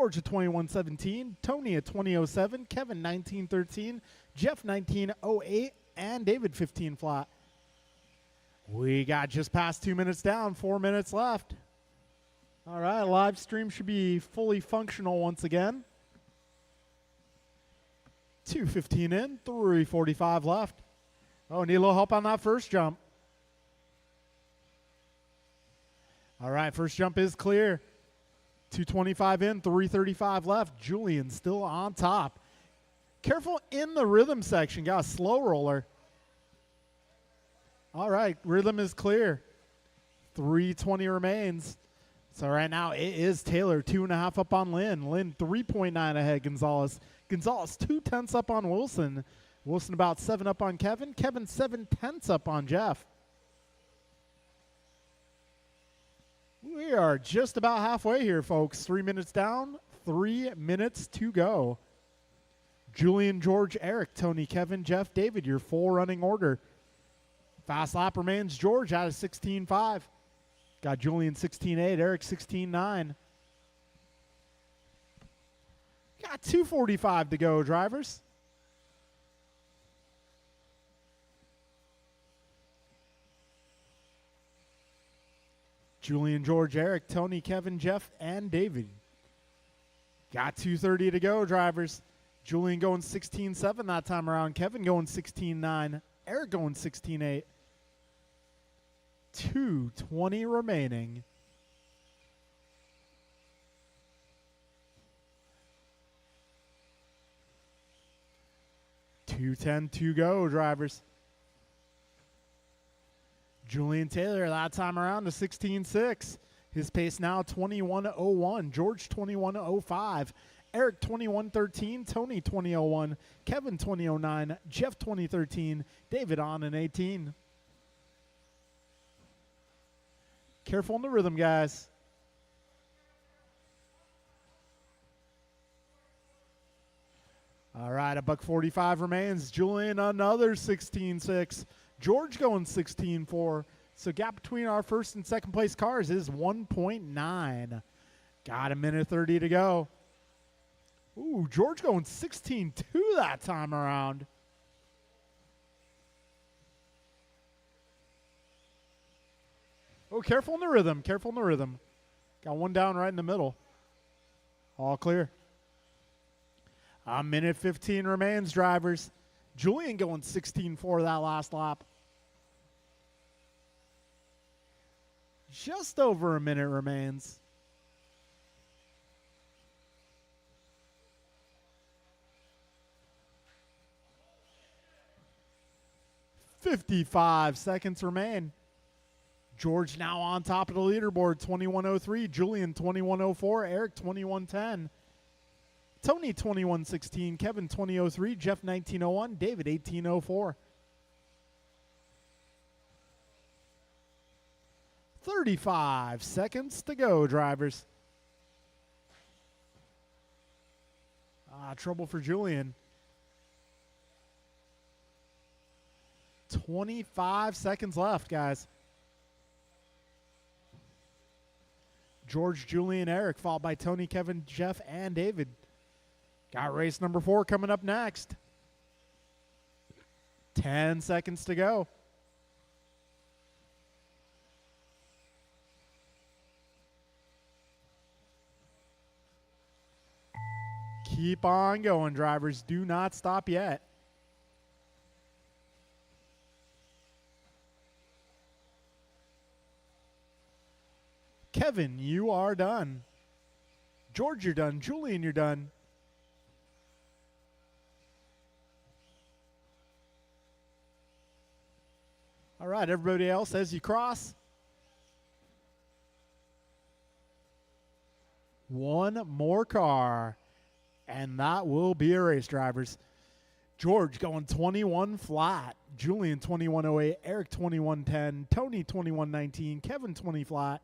George at 21.17, Tony at 20.07, Kevin 19.13, Jeff 19.08, and David 15 flat. We got just past 2 minutes down, 4 minutes left. All right, live stream should be fully functional once again. 2:15 in, 3:45 left. Oh, need a little help on that first jump. All right, first jump is clear. 2:25 in, 3:35 left. Julian still on top. Careful in the rhythm section. Got a slow roller. All right, rhythm is clear. 3:20 remains. So right now it is Taylor, 2.5 up on Lynn. Lynn 3.9 ahead Gonzalez. Gonzalez 2/10 up on Wilson. Wilson about 7 up on Kevin. Kevin 7/10 up on Jeff. We are just about halfway here, folks. 3 minutes down, 3 minutes to go. Julian, George, Eric, Tony, Kevin, Jeff, David, your full running order. Fast lap remains George out of 16.5. Got Julian 16.8, Eric 16.9. Got 2:45 to go, drivers. Julian, George, Eric, Tony, Kevin, Jeff, and David. Got 2:30 to go, drivers. Julian going 16.7 that time around. Kevin going 16.9. Eric going 16.8. 2:20 remaining. $2:10 to go, drivers. Julian Taylor that time around to 16.6. His pace now 21.01. George 21.05. Eric 21.13. Tony 20.01. Kevin 20.09. Jeff 20.13. David on an 18. Careful in the rhythm, guys. All right, $1:45 remains. Julian another 16.6. George going 16.4. So gap between our first and second place cars is 1.9. Got 1:30 to go. Ooh, George going 16.2 that time around. Oh, careful in the rhythm. Careful in the rhythm. Got one down right in the middle. All clear. 1:15 remains, drivers. Julian going 16.4 that last lap. Just over a minute remains. $55 seconds remain. George now on top of the leaderboard, 21.03. Julian 21.04. Eric 21.10. Tony 21.16. Kevin 20.03. Jeff 19.01. David 18.04. 35 seconds to go, drivers. Trouble for Julian. 25 seconds left, guys. George, Julian, Eric, followed by Tony, Kevin, Jeff, and David. Got race number 4 coming up next. 10 seconds to go. Keep on going, drivers. Do not stop yet. Kevin, you are done. George, you're done. Julian, you're done. All right, everybody else, as you cross. One more car, and that will be a race, drivers. George going 21 flat. Julian 21.08. Eric 21.10. Tony 21.19. Kevin 20 flat.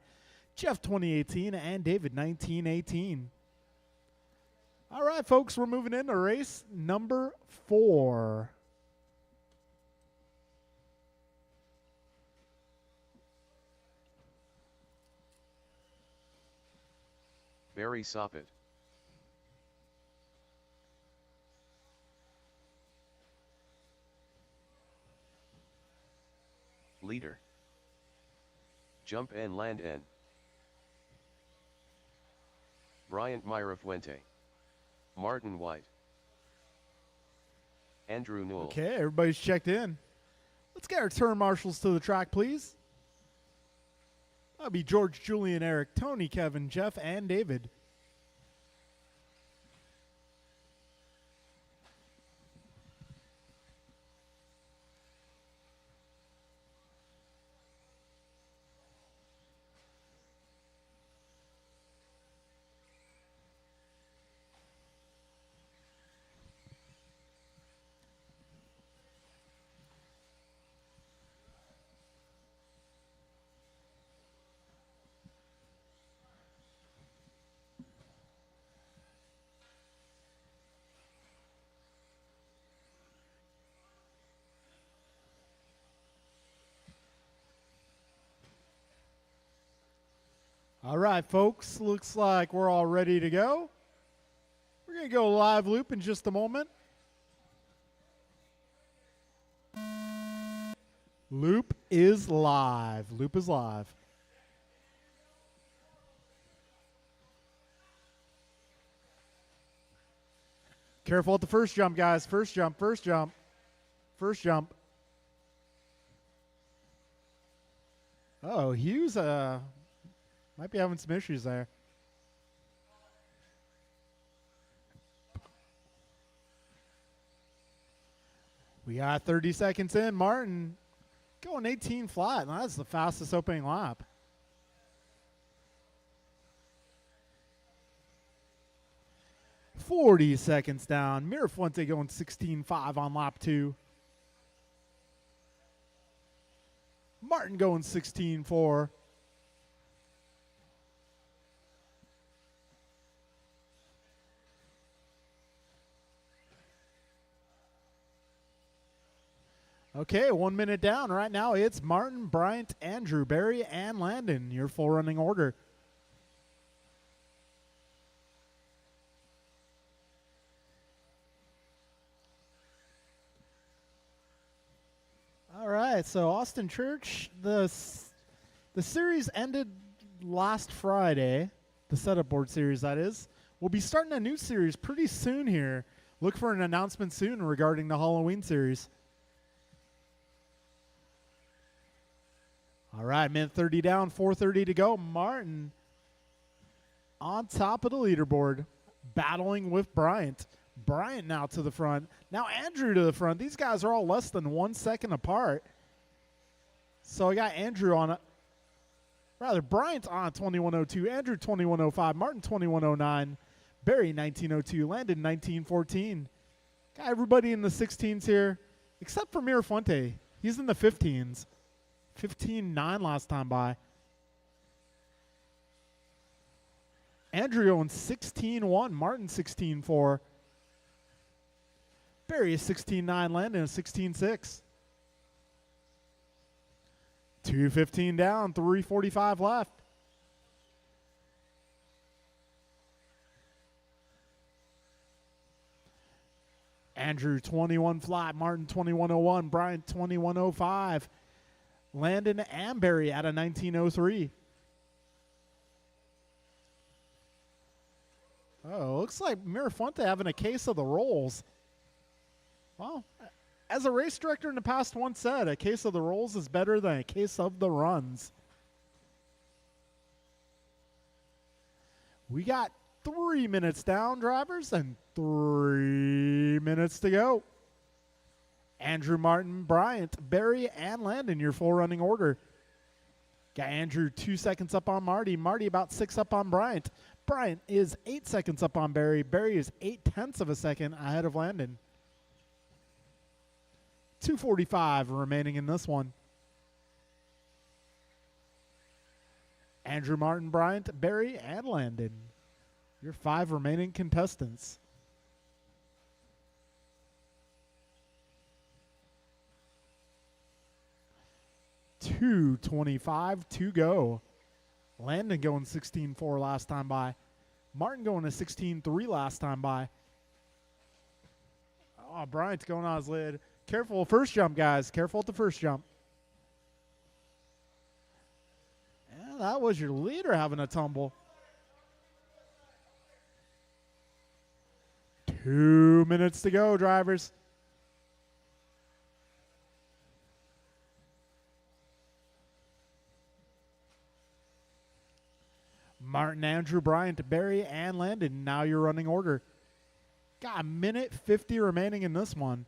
Jeff 2018 and David 1918. All right, folks, we're moving into race number 4. Barry Soppet. Leader. Jump and land N. Bryant Mirafuente. Martin White. Andrew Newell. Okay, everybody's checked in. Let's get our turn marshals to the track, please. That'll be George, Julian, Eric, Tony, Kevin, Jeff, and David. All right, folks, looks like we're all ready to go. We're going to go live loop in just a moment. Loop is live. Loop is live. Careful at the first jump, guys. First jump, first jump. First jump. Oh, Hughes might be having some issues there. We got 30 seconds in. Martin going 18 flat. That's the fastest opening lap. "40 seconds down. Mirafuente going 16.5 on lap 2. Martin going 16.4. Okay, 1 minute down. Right now it's Martin, Bryant, Andrew, Barry, and Landon, your full running order. All right, so Austin Church, the series ended last Friday, the setup board series, that is. We'll be starting a new series pretty soon here. Look for an announcement soon regarding the Halloween series. All right, minute 30 down, 4:30 to go. Martin on top of the leaderboard, battling with Bryant. Bryant now to the front. Now Andrew to the front. These guys are all less than 1 second apart. So I got Andrew on, Bryant on 21:02, Andrew 21:05, Martin 21:09, Barry 19:02, Landon 19:14. Got everybody in the 16s here, except for Mirafuente. He's in the 15s. 15.9 last time by. Andrew going 16.1, Martin 16.4. Barry is 16.9, Landon is 16.6. 2:15 down, 3:45 left. Andrew 21 flat, Martin 21:01, Bryant 21:05. Landon and Barry at a 19:03. Oh, looks like Mirafuente having a case of the rolls. Well, as a race director in the past once said, a case of the rolls is better than a case of the runs. We got 3 minutes down, drivers, and 3 minutes to go. Andrew, Martin, Bryant, Barry, and Landon, your full running order. Got Andrew 2 seconds up on Marty. Marty about 6 up on Bryant. Bryant is 8 seconds up on Barry. Barry is 0.8 of a second ahead of Landon. 2:45 remaining in this one. Andrew, Martin, Bryant, Barry, and Landon, your 5 remaining contestants. 2:25 to go. Landon going 16.4 last time by. Martin going to 16.3 last time by. Oh, Bryant's going on his lid. Careful first jump, guys. Careful at the first jump. that was your leader having a tumble. 2 minutes to go, drivers. Martin, Andrew, Bryant, Barry, and Landon. Now your running order. Got a minute 50 remaining in this one.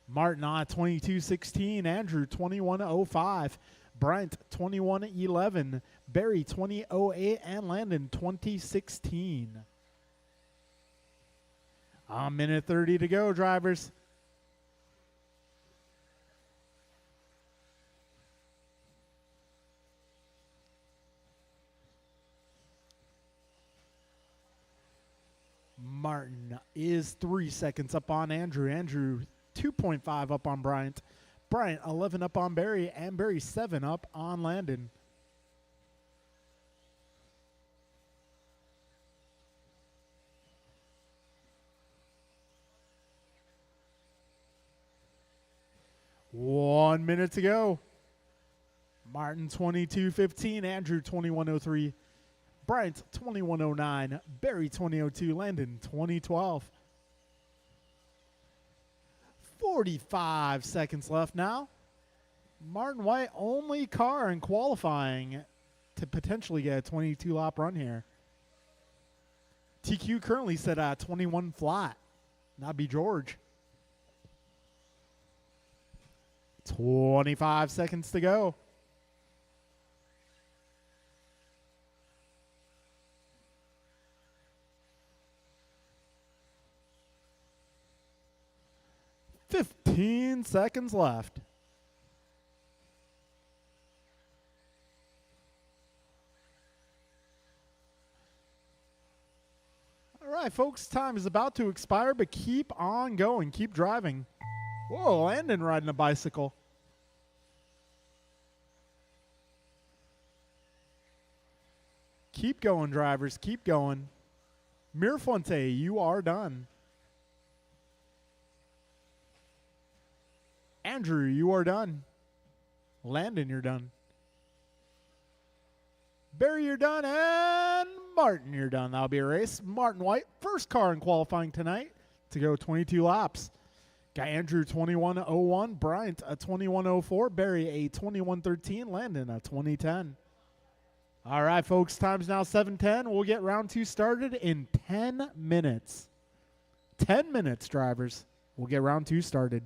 Martin on 22:16, Andrew 21:05, Bryant 21:11, Barry 20:08, and Landon 20:16. A minute 30 to go, drivers. Martin is 3 seconds up on Andrew. Andrew 2.5 up on Bryant. Bryant 11 up on Barry, and Barry 7 up on Landon. One minute to go. Martin 22:15, Andrew 21:03, Bryant 21:09, Barry 20:02, Landon 20:12. 45 seconds left now. Martin White, only car in qualifying to potentially get a 22 lap run here. TQ currently set at 21 flat. That'd be George. 25 seconds to go. Fifteen seconds left. All right, folks, time is about to expire, but keep on going. Keep driving. Whoa, Landon riding a bicycle. Keep going, drivers. Keep going. Mirafonte, you are done. Andrew, you are done. Landon, you're done. Barry, you're done. And Martin, you're done. That'll be a race. Martin White, first car in qualifying tonight to go 22 laps. Got Andrew 21:01, Bryant a 21:04, Barry a 21:13, Landon a 20:10. All right, folks, time's now 7:10. We'll get round two started in 10 minutes. 10 minutes, drivers. We'll get round two started.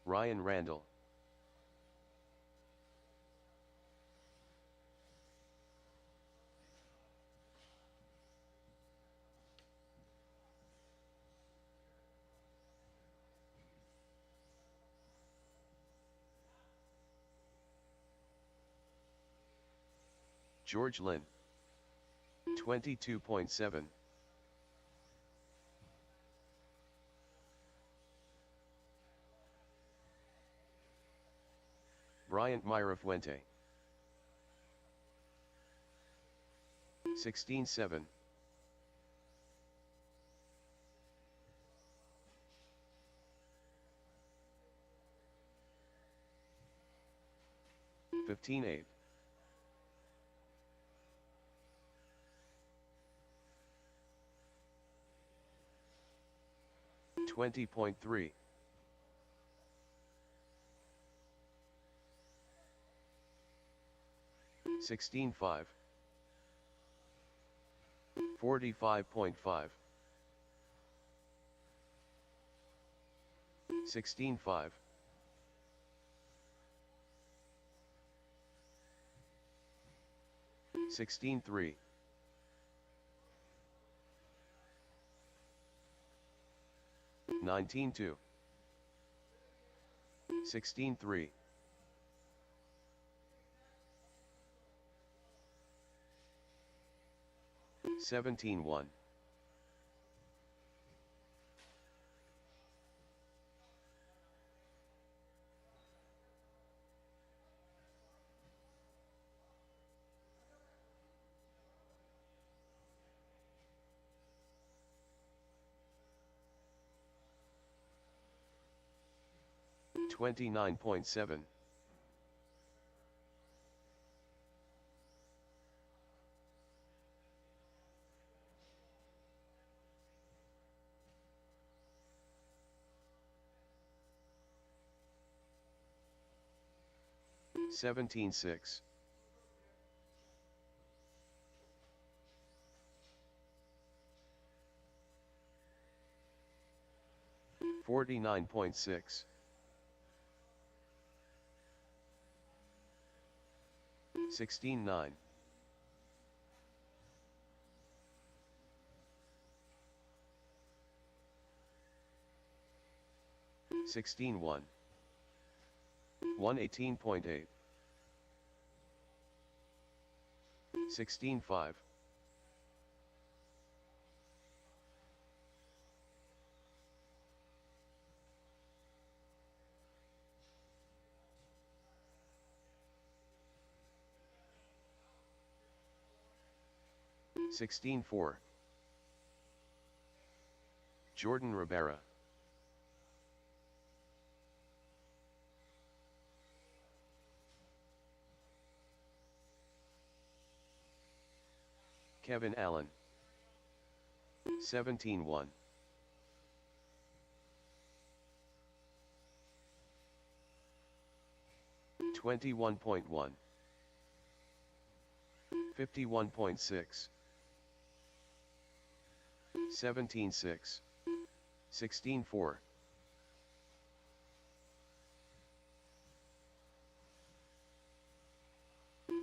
Ryan Randall. George Lynn. 22.7. Bryant Mirafuente. 16.7. Fifteen eight. 20.3. 16.5. 45.5. 16.5. 16.3. 19.2. 16.3. 17.1. 29.7. 17.6. 49.6. 16.9. 16.1. 118.8. 16.5. 16.4. Jordan Rivera. 'Kevin Allen. 17.1. 21.1. 51.6. 17.6. 16.4.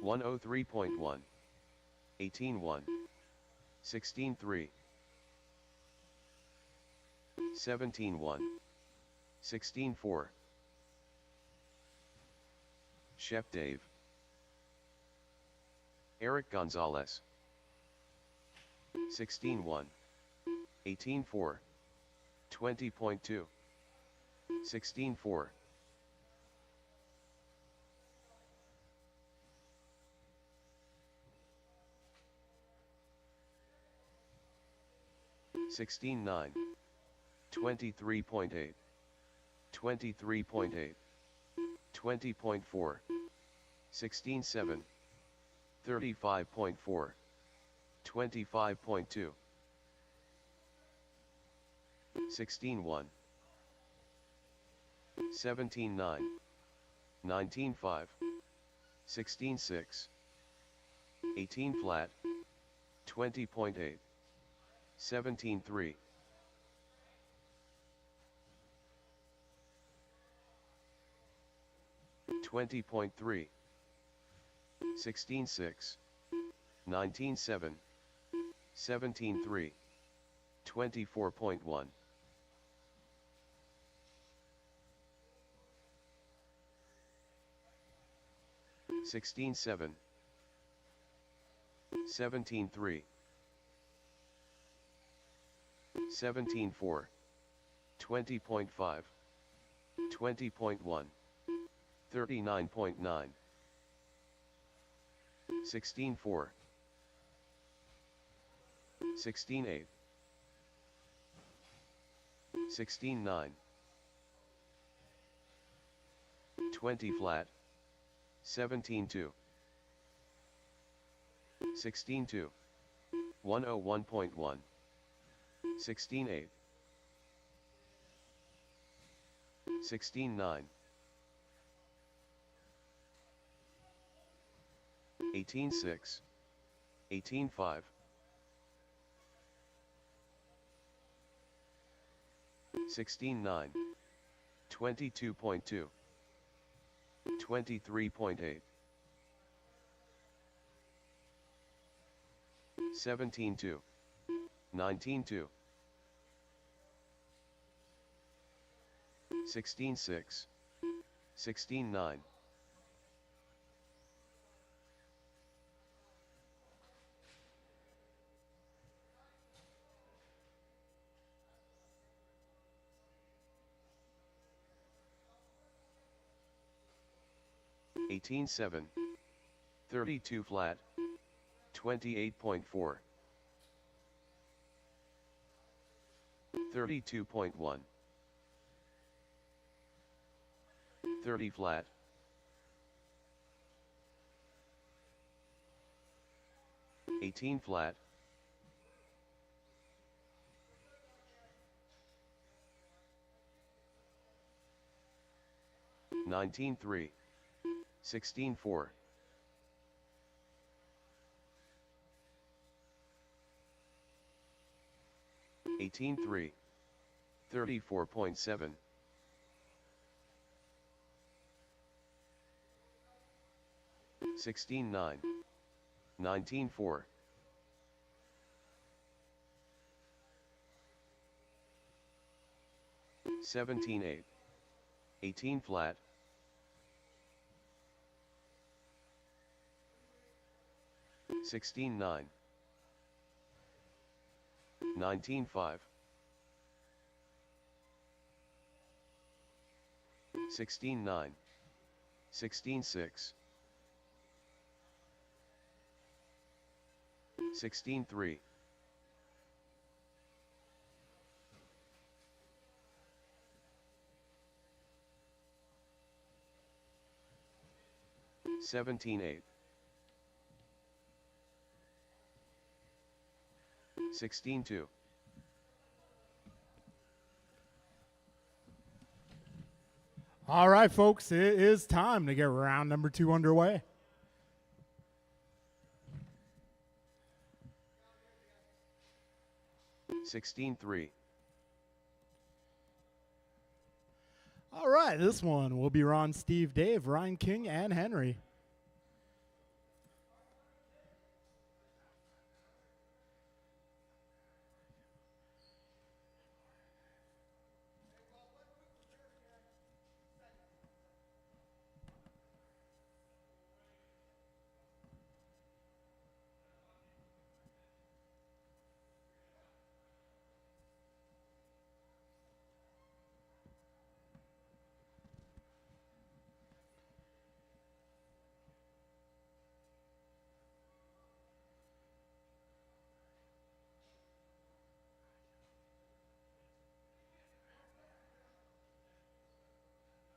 103.1. 18.1. 16.3. 17.1. 16.4. Chef Dave. Eric Gonzalez. 16.1. 18.4. 20.2. 16.4. 16.9. 23.8. 23.8. 20.4. 16.7. 35.4. 25.2. 16.1. 17.9. 19.5. 16.6. 18 flat. 20.8. 17.3. 20.3, 16.6, 19.7, 17.3, 24.1. 16.7, 17.3, 17.4, 20.5, 20.1, 39.9, 16.4, 16.8, 16.9, 20 flat, 17.2, 16.2, 101.1, 16.8, 16.9, 18.6, 18.5, 16.9, 22.2, 23.8, 17.2, 19.2, 16.6, 16.9, 18.7, 32 flat, 28.4, 32.1, 30 flat, 18 flat, 19.3, 16.4, 18.3, 34.7, 16.9, 19.4, 17.8, 18 flat, 16.9, 19.5, 16.9, 16.6, 16.3, 17.8, 16.2. All right, folks, it is time to get round number 2 underway. $16.3. All right, this one will be Ron, Steve, Dave, Ryan King, and Henry.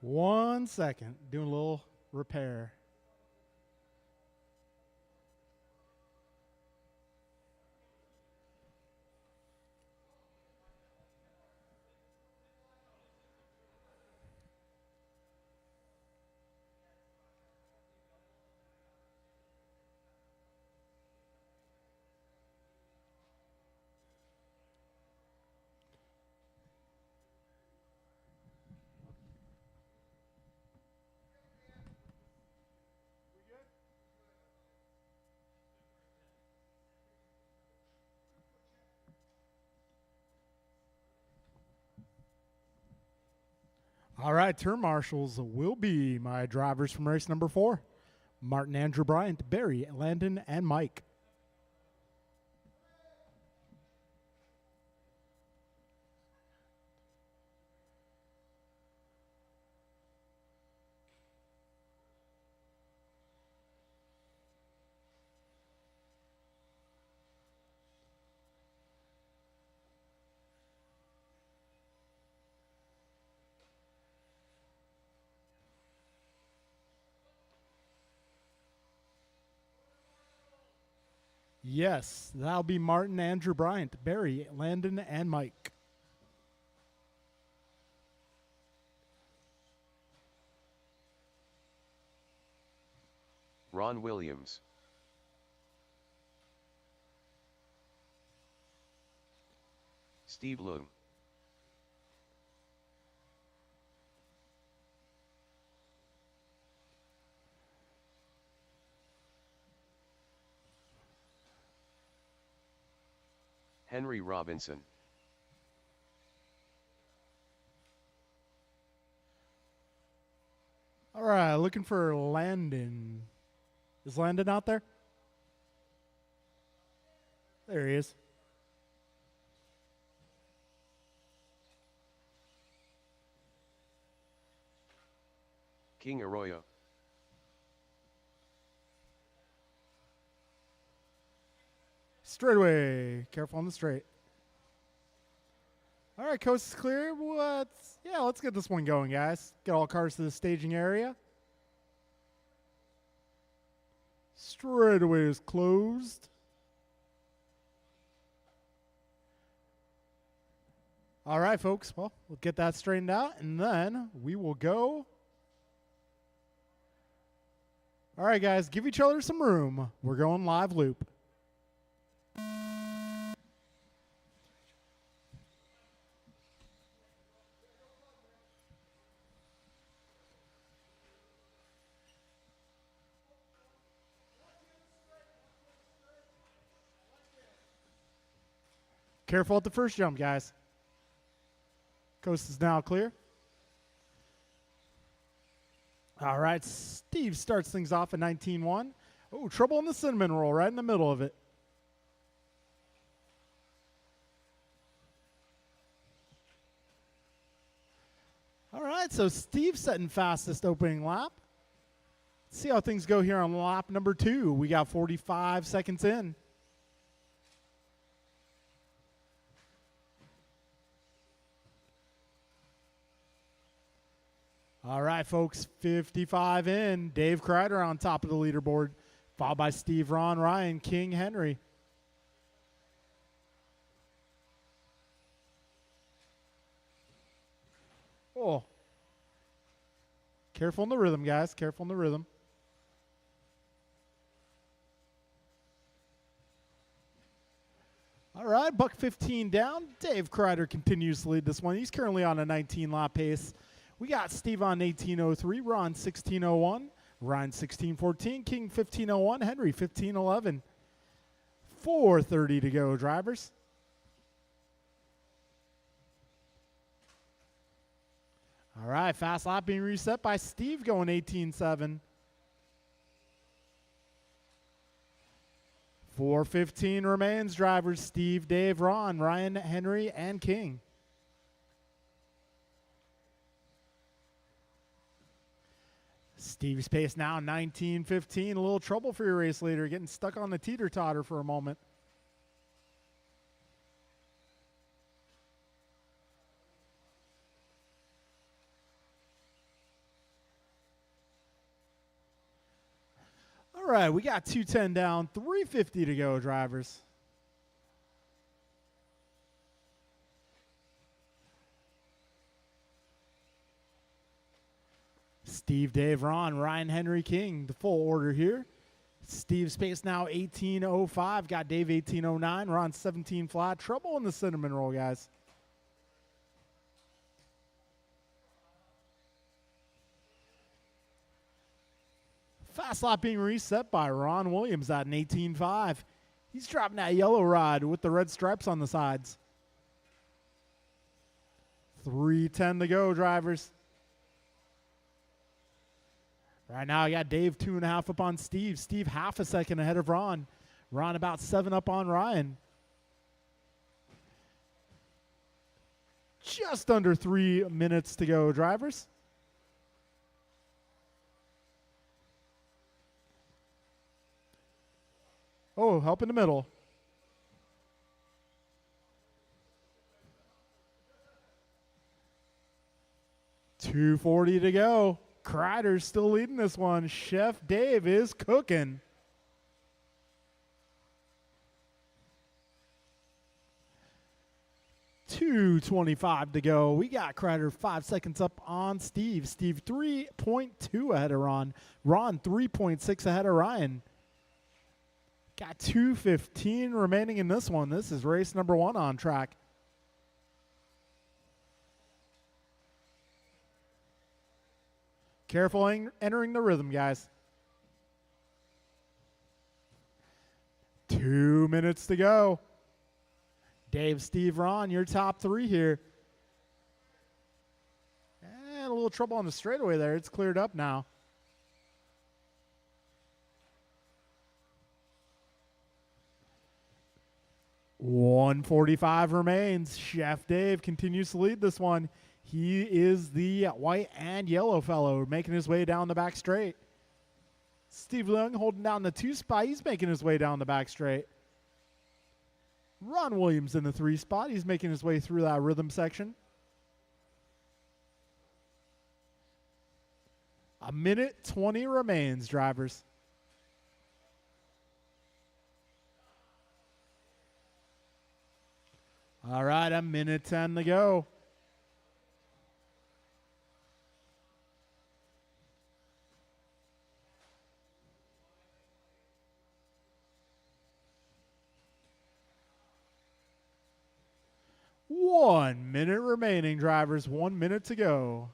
One second, doing a little repair. All right, turn marshals will be my drivers from race number 4. Martin Andrew Bryant, Barry, Landon, and Mike. Yes, that'll be Martin Andrew Bryant, Barry, Landon, and Mike. Ron Williams. Steve Loom. Henry Robinson. All right, looking for Landon. Is Landon out there? There he is. King Arroyo. Straightaway. Careful on the straight. All right, coast is clear. Let's get this one going, guys. Get all cars to the staging area. Straightaway is closed. All right, folks. Well, we'll get that straightened out, and then we will go. All right, guys, give each other some room. We're going live loop. Careful at the first jump, guys. Coast is now clear. All right, Steve starts things off at 19-1. Oh, trouble in the cinnamon roll right in the middle of it. All right, so Steve setting fastest opening lap. Let's see how things go here on lap number 2. We got 45 seconds in. All right, folks, 55 in. Dave Kreider on top of the leaderboard, followed by Steve, Ron, Ryan, King, Henry. Oh. Careful in the rhythm, guys. Careful in the rhythm. All right, buck 15 down. Dave Kreider continues to lead this one. He's currently on a 19-lap pace. We got Steve on 18:03, Ron 16:01, Ryan 16:14, King 15:01, Henry 15:11. 4:30 to go, drivers. All right, fast lap being reset by Steve going 18:7. 4:15 remains, drivers. Steve, Dave, Ron, Ryan, Henry, and King. Steve's pace now 19:15. A little trouble for your race leader, getting stuck on the teeter-totter for a moment. All right, we got 210 down, 350 to go, drivers. Steve, Dave, Ron, Ryan, Henry, King, the full order here. Steve's pace now 18:05. Got Dave 18:09. Ron 17 flat. Trouble in the cinnamon roll, guys. Fast lap being reset by Ron Williams at an 18.5. He's dropping that yellow rod with the red stripes on the sides. 3:10 to go, drivers. Right now, I got Dave 2.5 up on Steve. Steve half a second ahead of Ron. Ron about 7 up on Ryan. Just under 3 minutes to go, drivers. Oh, help in the middle. $2:40 to go. Kreider's still leading this one. Chef Dave is cooking. $2:25 to go. We got Kreider 5 seconds up on Steve. Steve 3.2 ahead of Ron. Ron 3.6 ahead of Ryan. Got 2:15 remaining in this one. This is race number 1 on track. Careful entering the rhythm, guys. 2 minutes to go. Dave, Steve, Ron, your top 3 here. And a little trouble on the straightaway there. It's cleared up now. $1:45 remains. Chef Dave continues to lead this one. He is the white and yellow fellow making his way down the back straight. Steve Young holding down the 2 spot. He's making his way down the back straight. Ron Williams in the 3 spot. He's making his way through that rhythm section. 1:20 remains, drivers. All right, 1:10 to go. One minute remaining, drivers. 1 minute to go.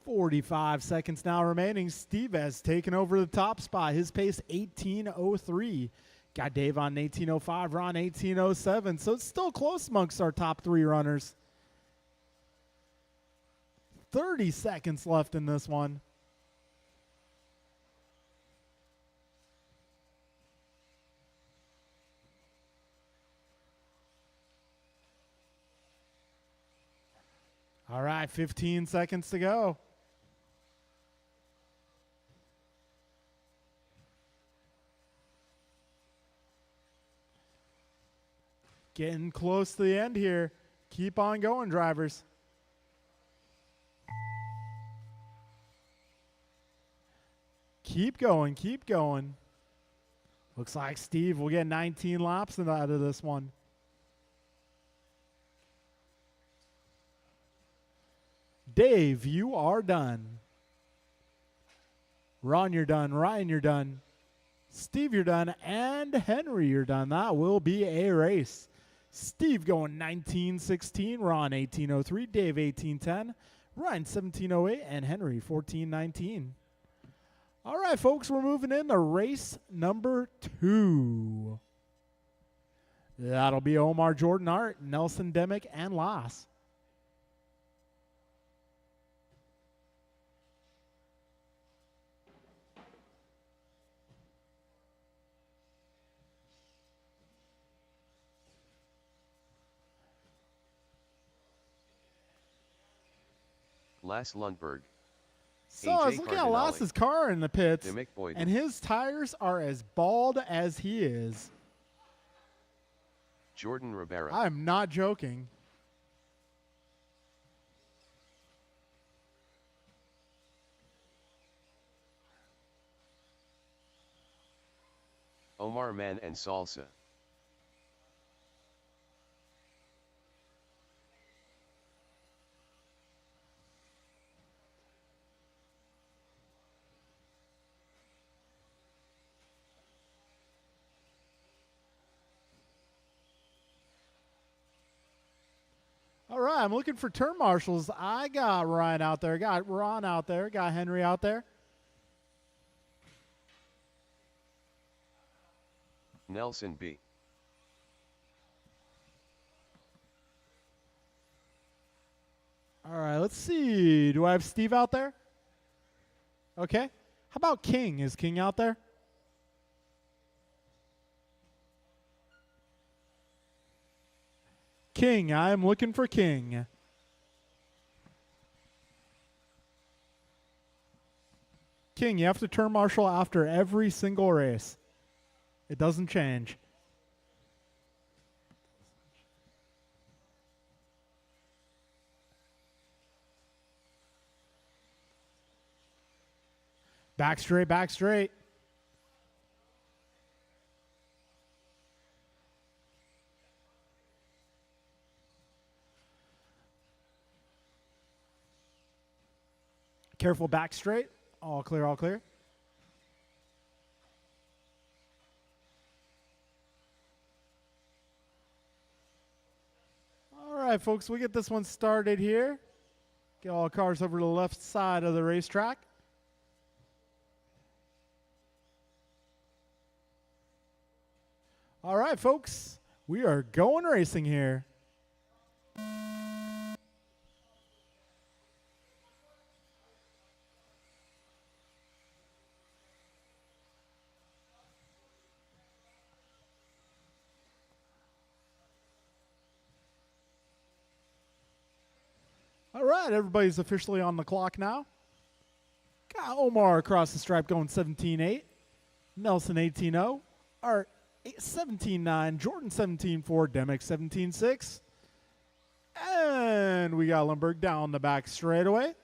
$45 seconds now remaining. Steve has taken over the top spot. His pace 18:03. Got Dave on 18:05, Ron 18:07. So it's still close amongst our top 3 runners. 30 seconds left in this one. All right, 15 seconds to go. Getting close to the end here. Keep on going, drivers. Keep going, keep going. Looks like Steve will get 19 laps out of this one. Dave, you are done. Ron, you're done. Ryan, you're done. Steve, you're done. And Henry, you're done. That will be a race. Steve going 19:16. Ron 18:03. Dave 18:10. Ryan 17:08. And Henry 14:19. All right, folks, we're moving into race number 2. That'll be Omar Jordan Art, Nelson Demick, and Lass. Lass Lundberg. So I was looking at Lass's car in the pits, and his tires are as bald as he is. Jordan Rivera. I'm not joking. Omar Man and Salsa. All right, I'm looking for turn marshals. I got Ryan out there, got Ron out there, got Henry out there. Nelson B. All right, let's see. Do I have Steve out there? Okay. How about King? Is King out there? King, I am looking for King. King, you have to turn marshal after every single race. It doesn't change. Back straight, back straight. Careful, back straight. All clear, all clear. All right, folks, we get this one started here. Get all cars over to the left side of the racetrack. All right, folks, we are going racing here. All right, everybody's officially on the clock now. Got Omar across the stripe going 17-8. Nelson 18-0. Art 17-9. Jordan 17-4. Demick 17-6. And we got Lundberg down the back straightaway.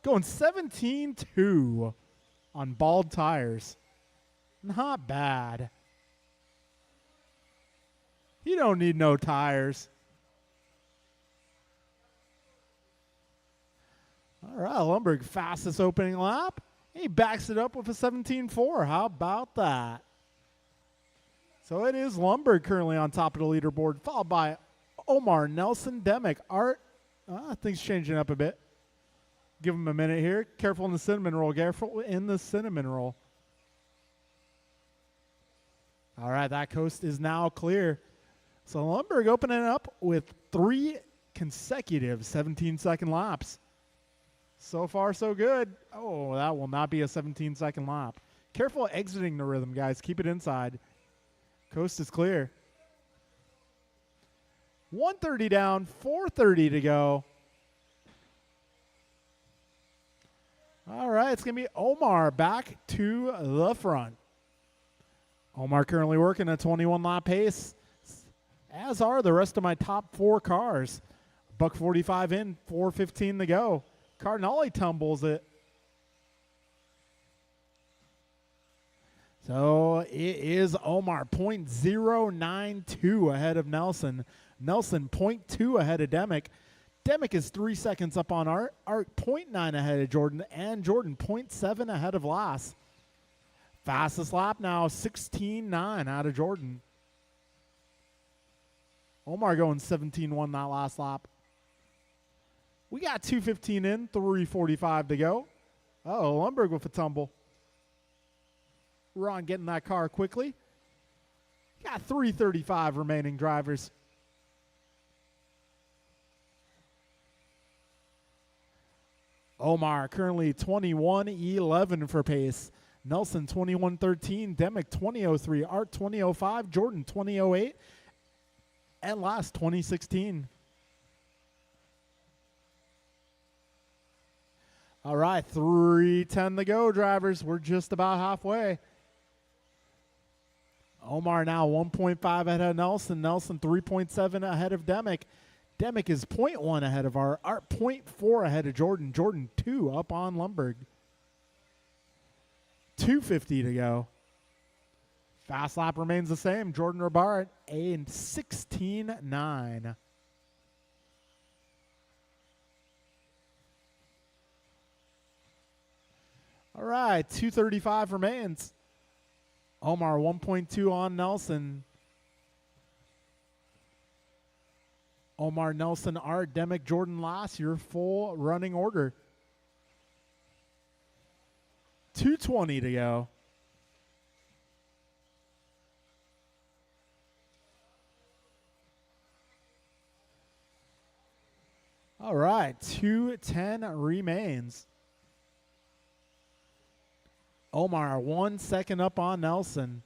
Going 17-2 on bald tires. Not bad. You don't need no tires. All right, Lundberg, fastest opening lap. He backs it up with a 17-4. How about that? So it is Lundberg currently on top of the leaderboard, followed by Omar, Nelson, Demick, Art. Things changing up a bit. Give him a minute here. Careful in the cinnamon roll. Careful in the cinnamon roll. All right, that coast is now clear. So Lundberg opening up with 3 consecutive 17-second laps. So far, so good. Oh, that will not be a 17-second lap. Careful exiting the rhythm, guys. Keep it inside. Coast is clear. 130 down, 430 to go. All right, it's going to be Omar back to the front. Omar currently working a 21-lap pace, as are the rest of my top 4 cars. $1:45 in, 4:15 to go. Cardinale tumbles it. So it is Omar, 0.092 ahead of Nelson. Nelson, 0.2 ahead of Demick. Demick is 3 seconds up on Art. Art, 0.9 ahead of Jordan. And Jordan, 0.7 ahead of Lass. Fastest lap now, 16.9 out of Jordan. Omar going 17-1 that last lap. We got 2:15 in, 3:45 to go. Oh, Lundberg with a tumble. Ron getting that car quickly. Got 3:35 remaining drivers. Omar currently 21.11 for pace. Nelson 21.13. Demick 20.03. Art 20.05. Jordan 20.08. And last 20.16. All right, 3:10 to go, drivers. We're just about halfway. Omar now 1.5 ahead of Nelson. Nelson 3.7 ahead of Demick. Demick is 0.1 ahead of Art. 0.4 ahead of Jordan. Jordan 2 up on Lundberg. 2:50 to go. Fast lap remains the same. Jordan Robart, a 16.9. All right, 2:35 remains. Omar 1.2 on Nelson. Omar, Nelson, Art, Demick, Jordan, Lass, your full running order. 2:20 to go. All right, 2:10 remains. Omar 1 second up on Nelson.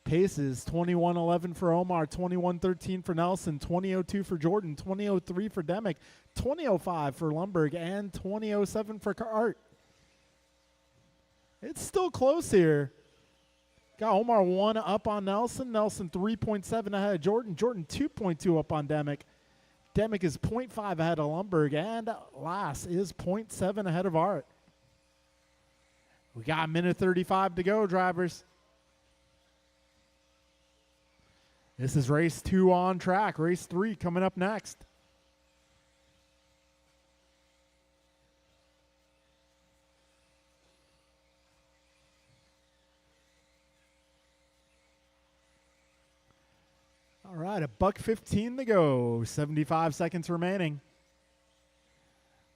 Paces 21:11 for Omar, 21:13 for Nelson, 20:02 for Jordan, 20:03 for Demick, 20:05 for Lundberg, and 20:07 for Art. It's still close here. Got Omar 1 up on Nelson. Nelson 3.7 ahead of Jordan. Jordan 2.2 up on Demick. Demick is 0.5 ahead of Lundberg. And last is 0.7 ahead of Art. We got a minute 35 to go, drivers. This is race 2 on track. Race 3 coming up next. All right, $1:15 to go. 75 seconds remaining.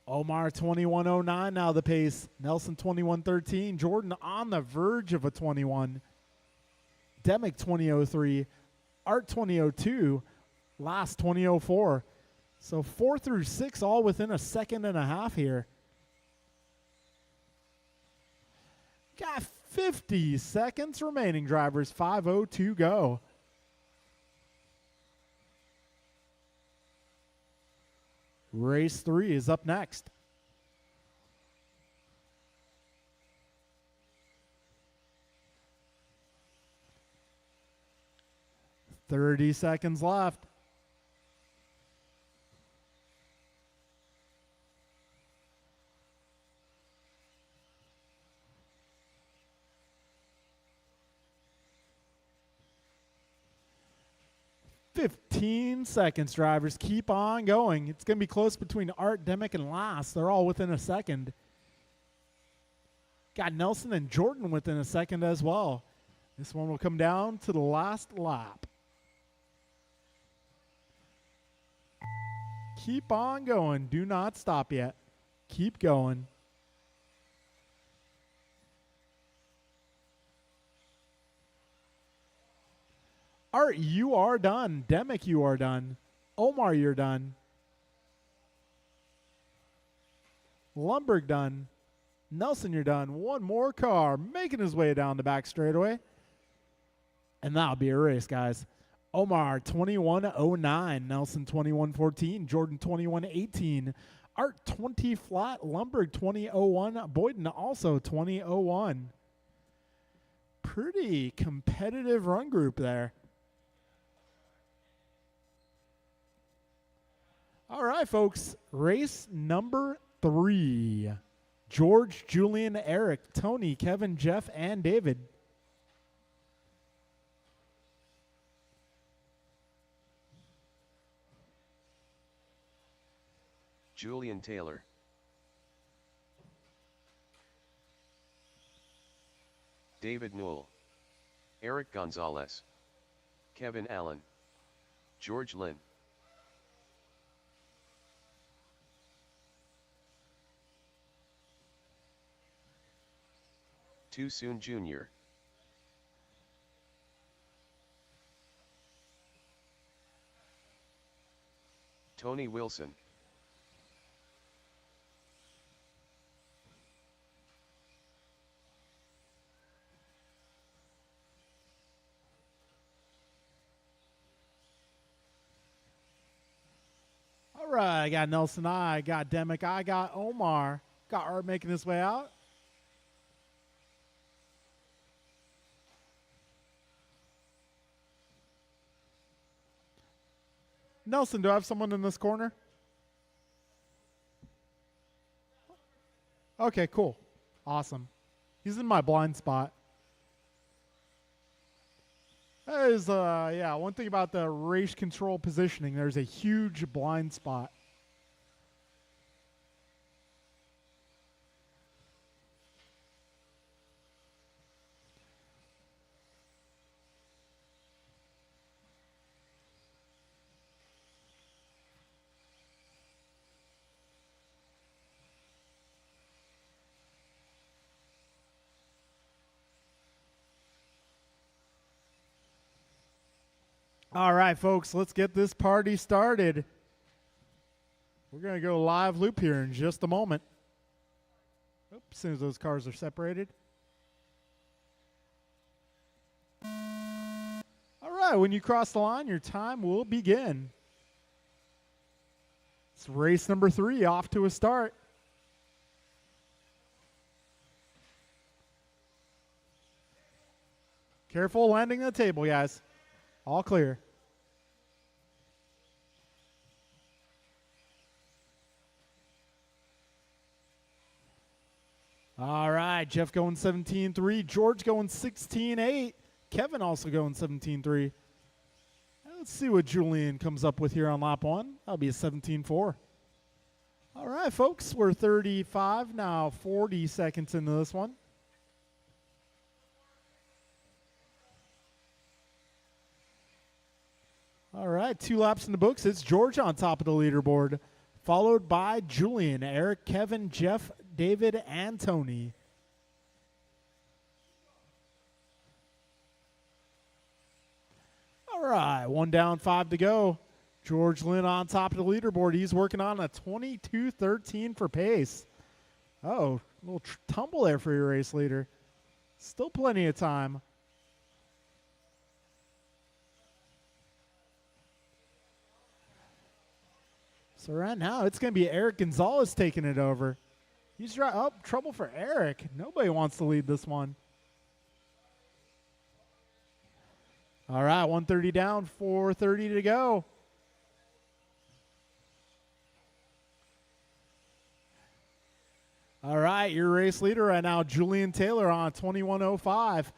Omar 21:09 now the pace. Nelson 21:13. Jordan on the verge of a 21. Demick 20:03. Art 20:02. Last 20:04. So 4 through 6 all within a second and a half here. Got 50 seconds remaining, drivers. 5:02 go. Race 3 is up next. $30 seconds left. $15 seconds, drivers. Keep on going. It's going to be close between Art, Demick, and last. They're all within a second. Got Nelson and Jordan within a second as well. This one will come down to the last lap. Keep on going. Do not stop yet. Keep going. Art, you are done. Demick, you are done. Omar, you're done. Lundberg done. Nelson, you're done. One more car making his way down the back straightaway. And that'll be a race, guys. Omar 21:09. Nelson 21:14. Jordan 21:18. Art 20 flat. Lundberg 20:01. Boyden also 20:01. Pretty competitive run group there. All right, folks. Race number 3. George, Julian, Eric, Tony, Kevin, Jeff, and David. Julian Taylor, David Newell, Eric Gonzalez, Kevin Allen, George Lynn. Too Soon Jr., Tony Wilson, All right, I got Nelson, I got Demick, I got Omar. Got Art making his way out. Nelson, do I have someone in this corner? Okay, cool. Awesome. He's in my blind spot. That is, yeah, one thing about the race control positioning, there's a huge blind spot. All right, folks, let's get this party started. We're going to go live loop here in just a moment. Oops, as soon as those cars are separated. All right, when you cross the line, your time will begin. It's race number 3 off to a start. Careful landing the table, guys. All clear. All right, Jeff going 17-3. George going 16-8. Kevin also going 17-3. Let's see what Julian comes up with here on lap 1. That'll be a 17-4. All right, folks, we're 35 now, 40 seconds into this one. All right, 2 laps in the books. It's George on top of the leaderboard, followed by Julian, Eric, Kevin, Jeff, David, and Tony. All right, 1 down, 5 to go. George Lynn on top of the leaderboard. He's working on a 22-13 for pace. Oh, a little tumble there for your race leader. Still plenty of time. So right now, it's going to be Eric Gonzalez taking it over. He's right up. Trouble for Eric. Nobody wants to lead this one. All right, 130 down, 430 to go. All right, your race leader right now, Julian Taylor on 21:05.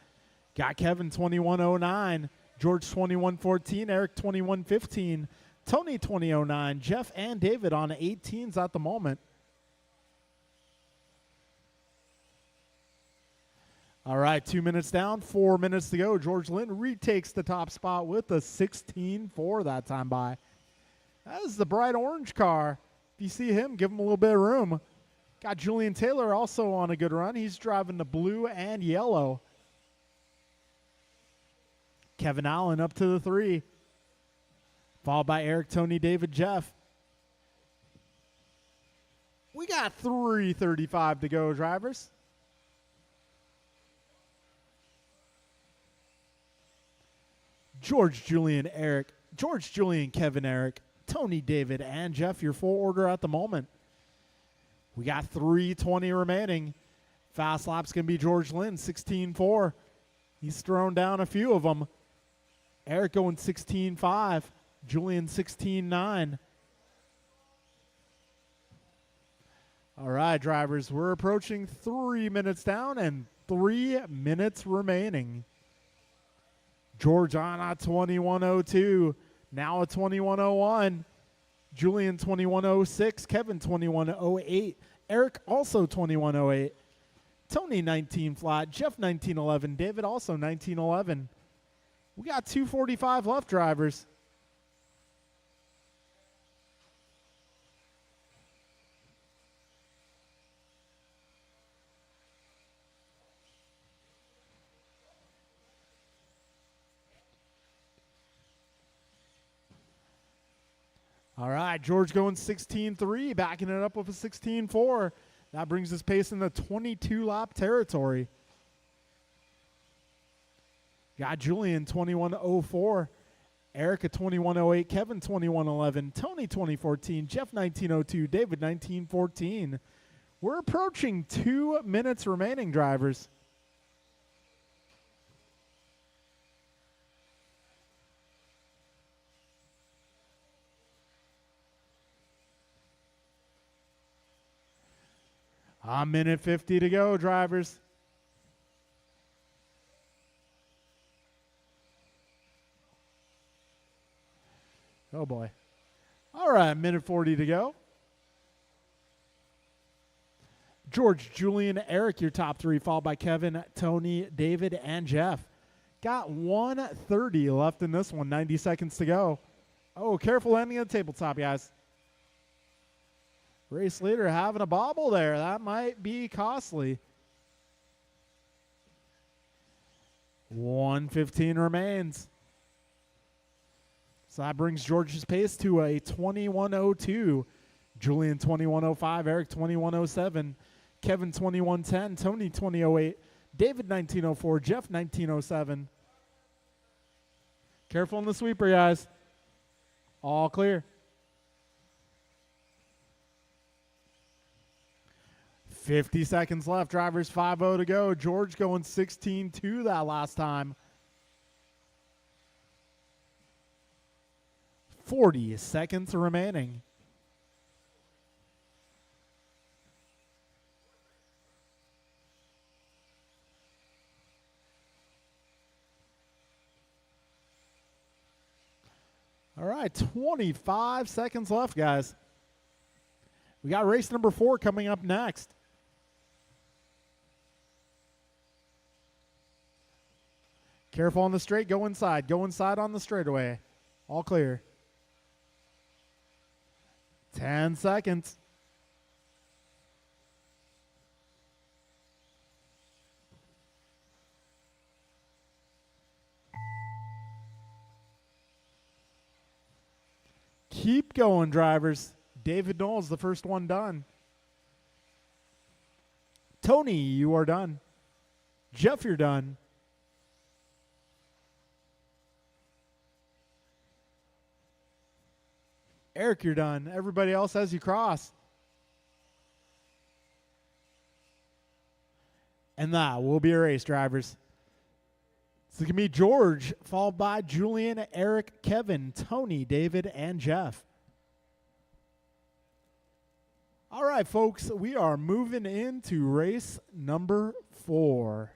Got Kevin 21:09. George 21:14. Eric 21:15. Tony 20:09. Jeff and David on 18s at the moment. All right, 2 minutes down, 4 minutes to go. George Lynn retakes the top spot with a 16-4 that time by. That is the bright orange car. If you see him, give him a little bit of room. Got Julian Taylor also on a good run. He's driving the blue and yellow. Kevin Allen up to the 3. Followed by Eric, Tony, David, Jeff. We got 3:35 to go, drivers. George, Julian, Eric. George, Julian, Kevin, Eric. Tony, David, and Jeff, your full order at the moment. We got 3:20 remaining. Fast lap's going to be George Lynn, 16-4. He's thrown down a few of them. Eric going 16-5. Julian 16-9. All right, drivers, we're approaching 3 minutes down and 3 minutes remaining. George on a 21:02. Now a 21:01. Julian 21:06. Kevin 21:08. Eric also 21:08. Tony 19 flat. Jeff 19:11. David also 19:11. We got 2:45 left, drivers. All right, George going 16-3, backing it up with a 16-4. That brings his pace in the 22-lap territory. Got Julian 21:04, Eric at 21:08, Kevin 21:11, Tony 20:14, Jeff 19:02, David 19:14. We're approaching 2 minutes remaining, drivers. A minute 50 to go, drivers. Oh, boy. All right, minute 40 to go. George, Julian, Eric, your top 3, followed by Kevin, Tony, David, and Jeff. Got 1:30 left in this one, 90 seconds to go. Oh, careful landing on the tabletop, guys. Race leader having a bobble there. That might be costly. 1:15 remains. So that brings George's pace to a 21:02. Julian 2105, Eric 2107, Kevin 2110, Tony 2008, David 1904, Jeff 1907. Careful in the sweeper, guys. All clear. 50 seconds left. Drivers 5-0 to go. George going 16-2 that last time. 40 seconds remaining. All right, 25 seconds left, guys. We got race number 4 coming up next. Careful on the straight. Go inside. Go inside on the straightaway. All clear. 10 seconds. Keep going, drivers. David Knowles, the first one done. Tony, you are done. Jeff, you're done. Eric, you're done. Everybody else as you cross. And that will be a race, drivers. So it can be George, followed by Julian, Eric, Kevin, Tony, David, and Jeff. All right, folks, we are moving into race number 4.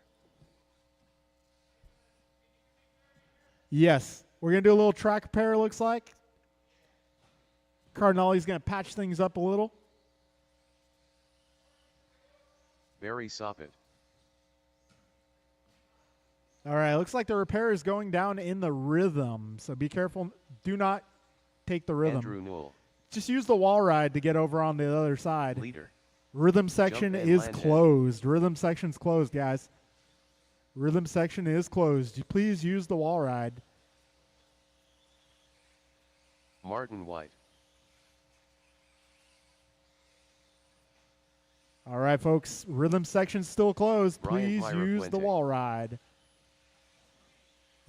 Yes, we're going to do a little track repair, looks like. Cardinelli's going to patch things up a little. Barry Soppet. All right, looks like the repair is going down in the rhythm, so be careful. Do not take the rhythm. Andrew Newell. Just use the wall ride to get over on the other side. Leader. Rhythm section Jump and is land closed. Rhythm section's closed, guys. Rhythm section is closed. Please use the wall ride. Martin White. All right, folks. Rhythm section's still closed. Brian Please Myra use the Fuente. wall ride.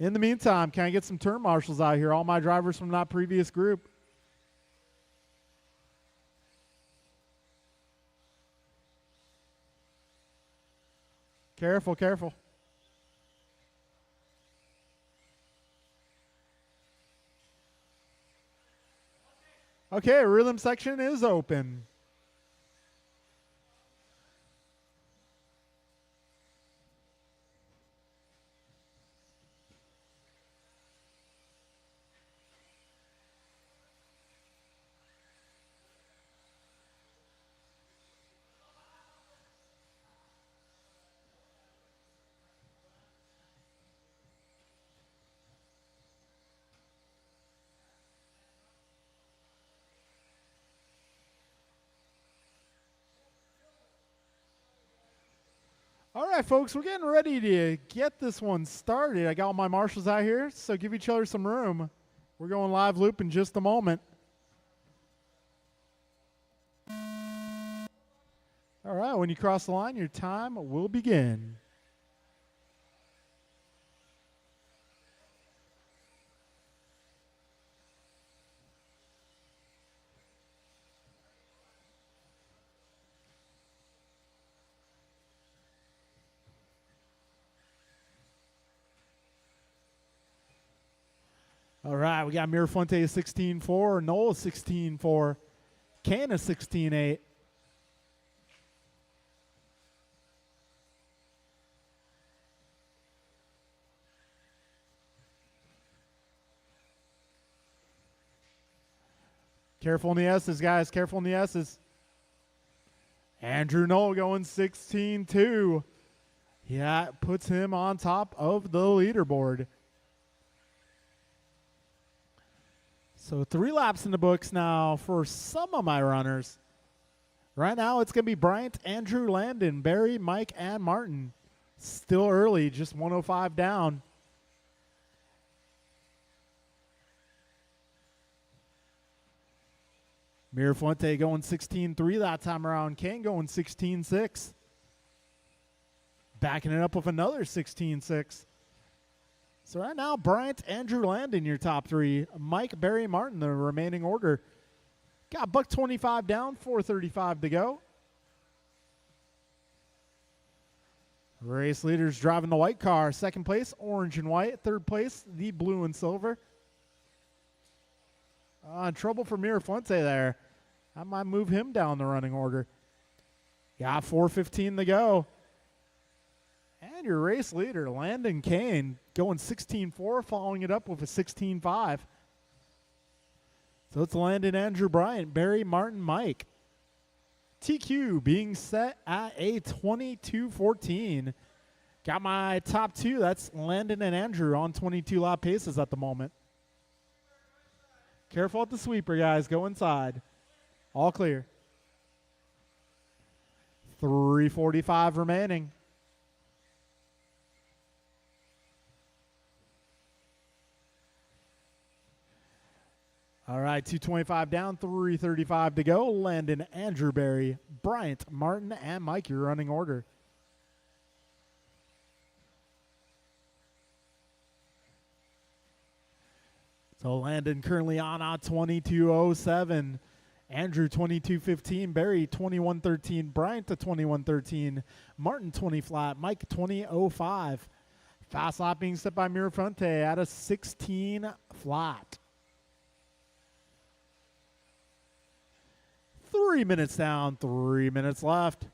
In the meantime, can I get some turn marshals out here? All my drivers from that previous group. Careful, careful. Okay, rhythm section is open. All right, folks, we're getting ready to get this one started. I got all my marshals out here, so give each other some room. We're going live loop in just a moment. All right, when you cross the line, your time will begin. All right, we got Mirafuente 16-4, Noel 16-4, Cana 16-8. Careful in the S's, guys. Careful in the S's. Andrew Noel going 16-2. Yeah, it puts him on top of the leaderboard. So 3 laps in the books now for some of my runners. Right now it's going to be Bryant, Andrew, Landon, Barry, Mike, and Martin. Still early, just 105 down. Mirafuente going 16-3 that time around. Kane going 16-6. Backing it up with another 16-6. So right now, Bryant, Andrew Landon, your top three. Mike, Barry, Martin, the remaining order. Got $1.25 down, 4:35 to go. Race leaders driving the white car. Second place, orange and white. Third place, the blue and silver. Trouble for Mirafuente there. I might move him down the running order. Got 4:15 to go. And your race leader, Landon Kane, going 16-4, following it up with a 16-5. So it's Landon, Andrew, Bryant, Barry, Martin, Mike. TQ being set at a 22-14. Got my top two. That's Landon and Andrew on 22 lap paces at the moment. Careful at the sweeper, guys. Go inside. All clear. 3:45 remaining. All right, 2:25 down, 3:35 to go. Landon, Andrew, Barry, Bryant, Martin, and Mike, your running order. So Landon currently on 22:07. Andrew 22:15. Barry 21:13. Bryant to 21:13. Martin 20 flat. Mike 20:05. Fast lap being set by Mirafuente at a 16 flat. 3 minutes down, 3 minutes left.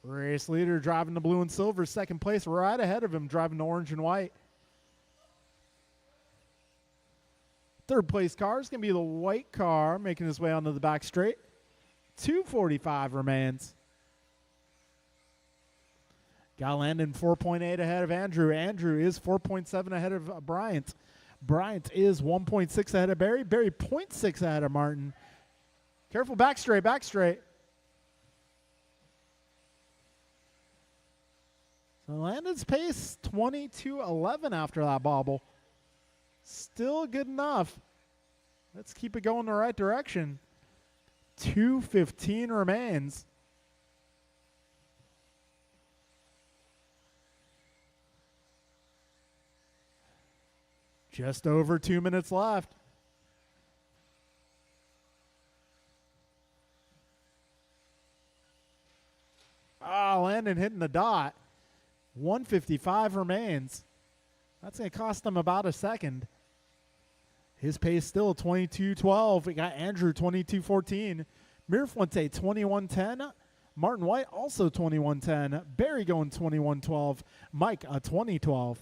Race leader driving the blue and silver. Second place right ahead of him, driving the orange and white. Third place car is going to be the white car, making his way onto the back straight. 2:45 remains. Got Landon 4.8 ahead of Andrew. Andrew is 4.7 ahead of Bryant. Bryant is 1.6 ahead of Barry. Barry 0.6 ahead of Martin. Careful, back straight, back straight. So Landon's pace 22:11 after that bobble. Still good enough. Let's keep it going the right direction. 2:15 remains. Just over 2 minutes left. Landon hitting the dot. 1:55 remains. That's going to cost him about a second. His pace still 22:12. We got Andrew 22:14. Mirafuente 21:10. Martin White also 21:10. Barry going 21:12. Mike 20:12.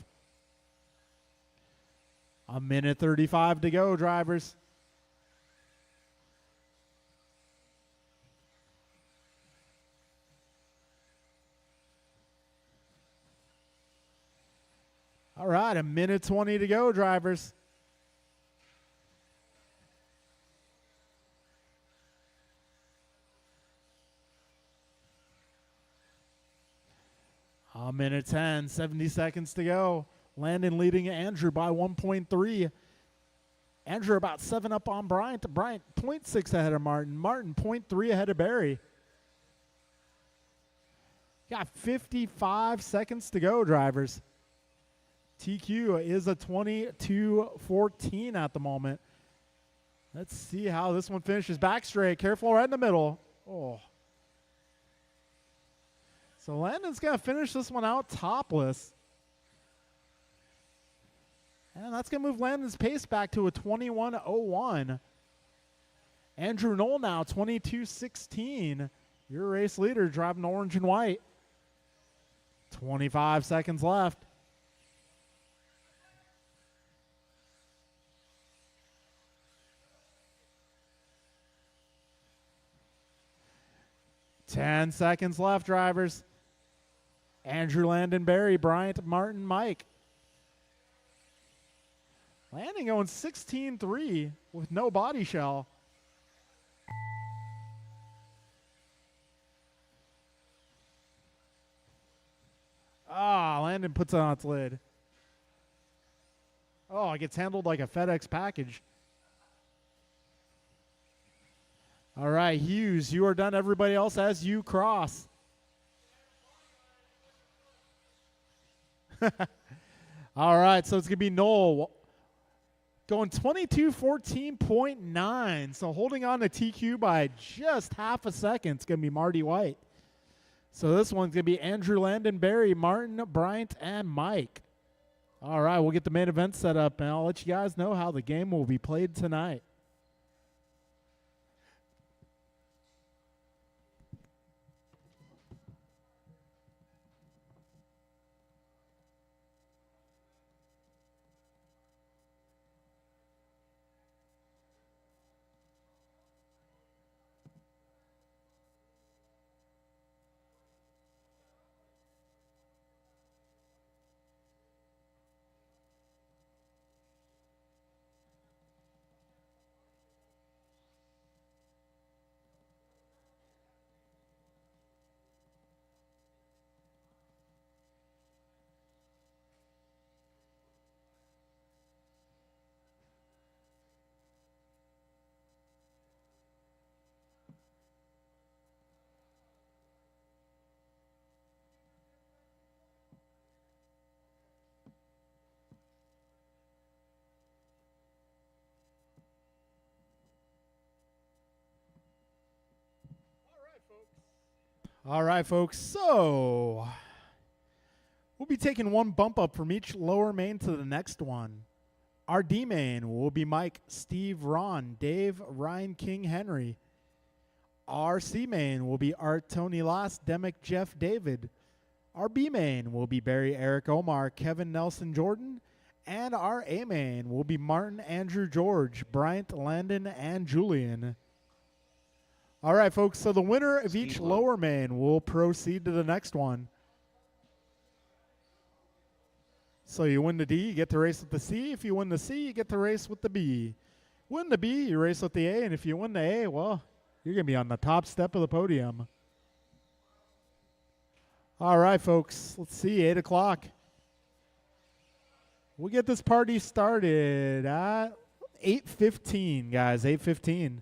A minute 35 to go, drivers. All right, a minute 20 to go, drivers. A minute 10, 70 seconds to go. Landon leading Andrew by 1.3. Andrew about 7 up on Bryant. Bryant 0.6 ahead of Martin. Martin 0.3 ahead of Barry. Got 55 seconds to go, drivers. TQ is a 22:14 at the moment. Let's see how this one finishes. Back straight. Careful right in the middle. Oh. So Landon's going to finish this one out topless. And that's going to move Landon's pace back to a 21:01. Andrew Knoll now 22:16. Your race leader driving orange and white. 25 seconds left. Ten seconds left, drivers. Andrew, Landon, Barry, Bryant, Martin, Mike. Landon going 16-3 with no body shell. Landon puts it on its lid. Oh, it gets handled like a FedEx package. All right, Hughes, you are done. Everybody else as you cross. All right, so it's going to be Noel going 22:14.9. So holding on to TQ by just half a second. It's going to be Marty White. So this one's going to be Andrew Landon, Barry, Martin, Bryant, and Mike. All right, we'll get the main event set up, and I'll let you guys know how the game will be played tonight. All right, folks. So we'll be taking one bump up from each lower main to the next one. Our D main will be Mike, Steve, Ron, Dave, Ryan, King, Henry. Our C main will be Art, Tony, Loss, Demick, Jeff, David. Our B main will be Barry, Eric, Omar, Kevin, Nelson, Jordan. And our A main will be Martin, Andrew, George, Bryant, Landon, and Julian. All right, folks, so the winner of each lower main will proceed to the next one. So you win the D, you get to race with the C. If you win the C, you get to race with the B. Win the B, you race with the A, and if you win the A, well, you're going to be on the top step of the podium. All right, folks, let's see, 8 o'clock. We'll get this party started at 8:15, guys, 8:15.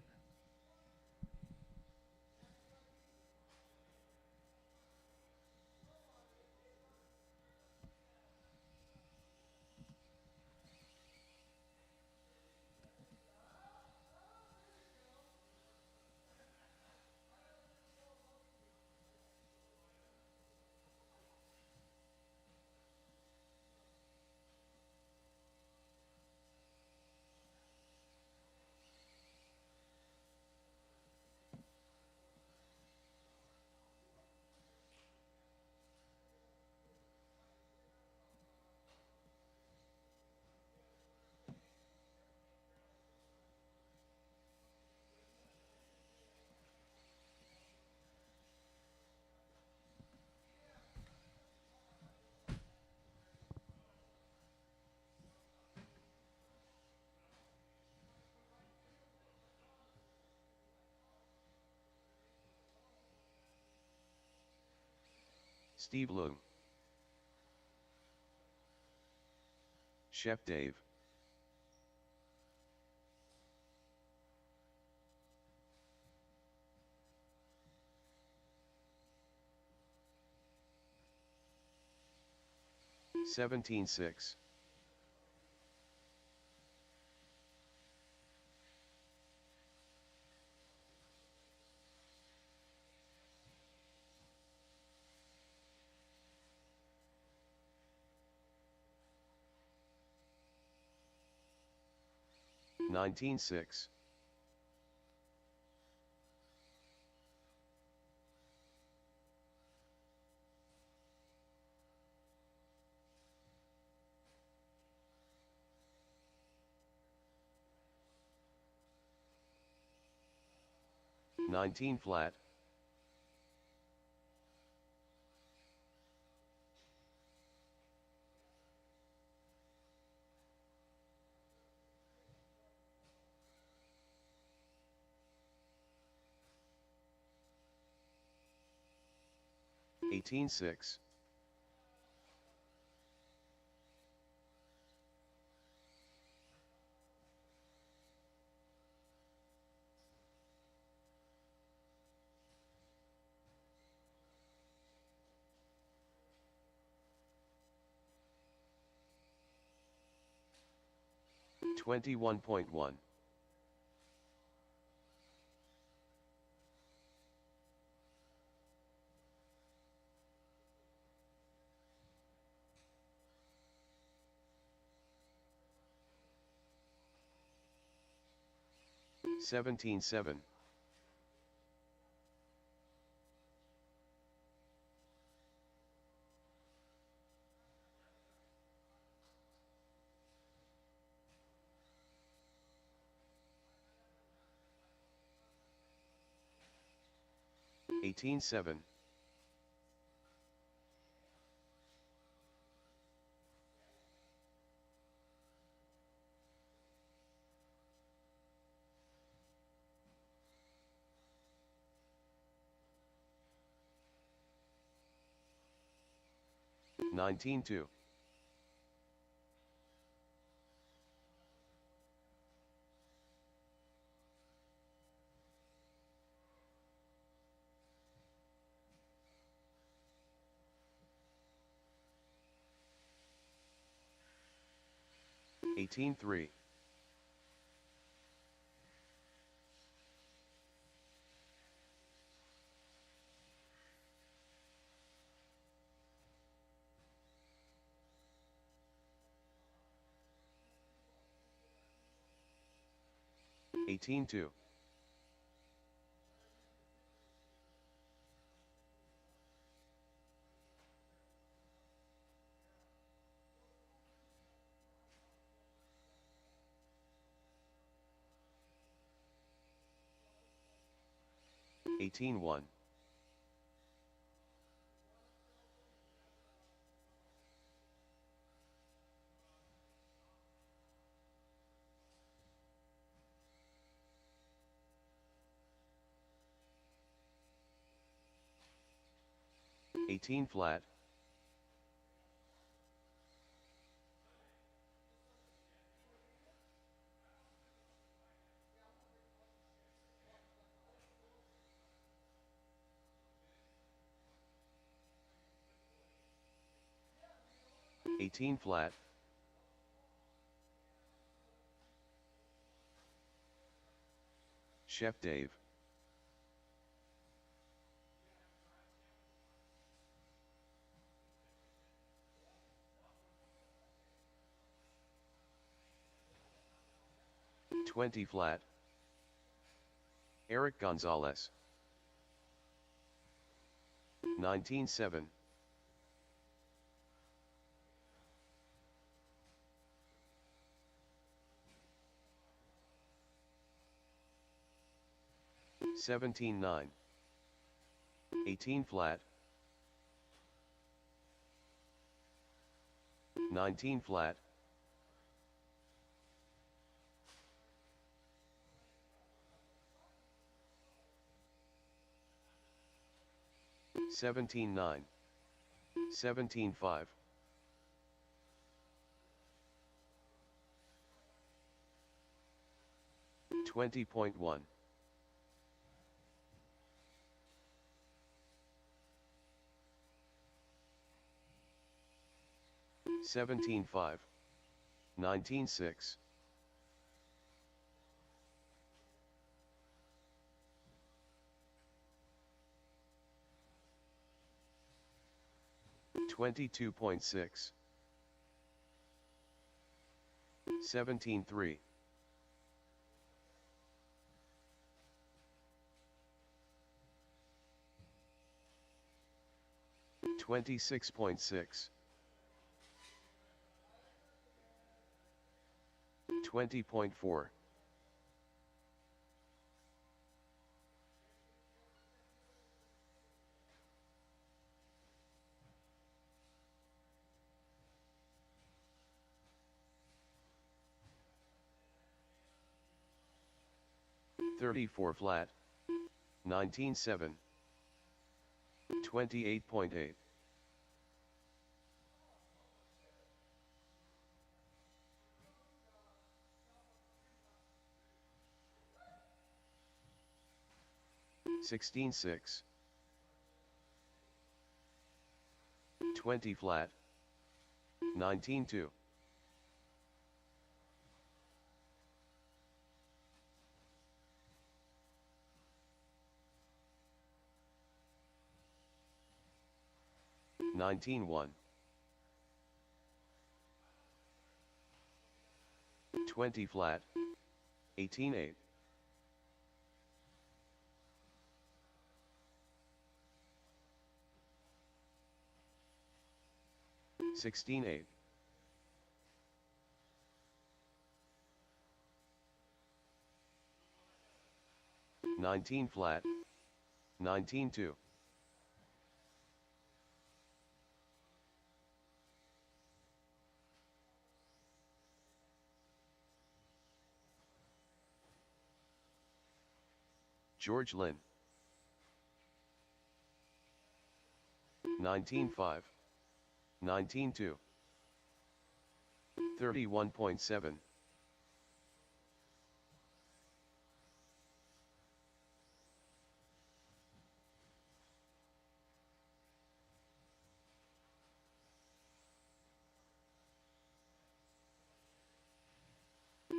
Steve Lung, Chef Dave, $17.6. $19.6. $19 flat. $18.6. 21.1. 17.7. 18.7. 19.2. 18.3. 18.2. 18.1. 18 flat. 18 flat. 'Chef Dave. 20 flat. Eric Gonzalez. 19.7. 17.9. 18 flat. 19 flat. 17.9. 17.5. 20.1. 17.5. 19.6. 22.6. 17.3. 26.6. 20.4. 34 flat. 19.7. 28.8. 16.6. 20 flat. 19.2. 19-1. 20 flat, 18-8. 16-8. 19 flat, 19-2. 'George Lynn. 19-5. 19-2. 31.7.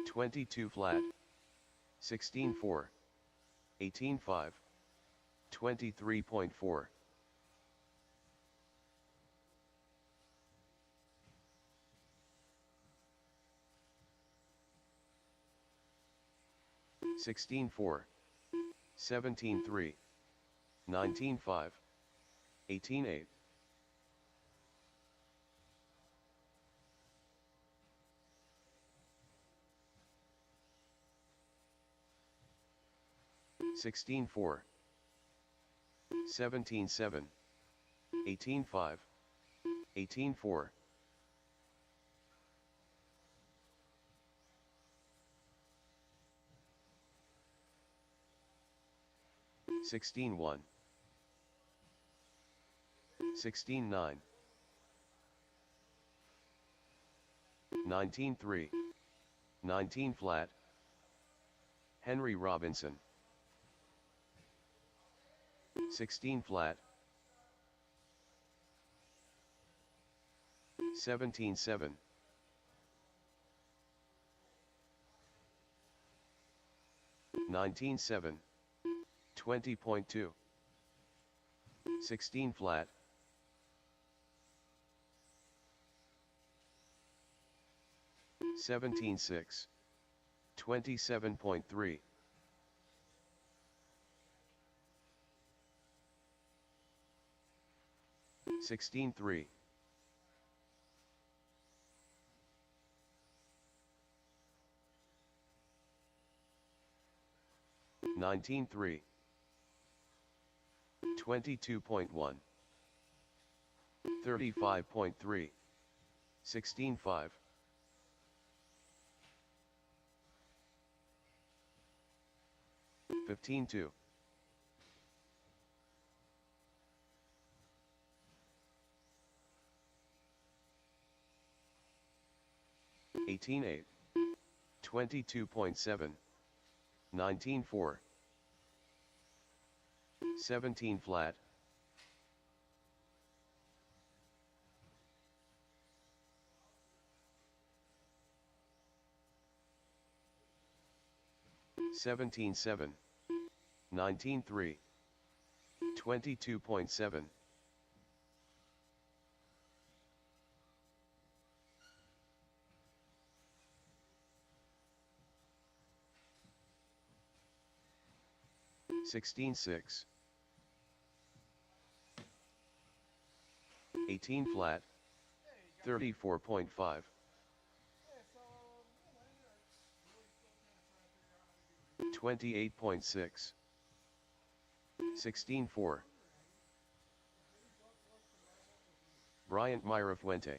22 flat, 16-4. 18-5. 23.4. 16-4. 17-3. 19-5. 18-8. 16-4. 17-7. 18-5. 18-4. 16-1. 16-9. 19-3. 19 flat. Henry Robinson. 16 flat. 17-7. 19-7. 20.2. 16 flat. 17-6. 27.3. 16-3. 19-3. 22.1. 35.3. 16-5. 15-2. 18-8. 22.7. 19-4. 17 flat. 17-7. 19-3. 22.7. 16-6. 18 flat. 34.5. 28.6. 16-4. Bryant Mirafuente.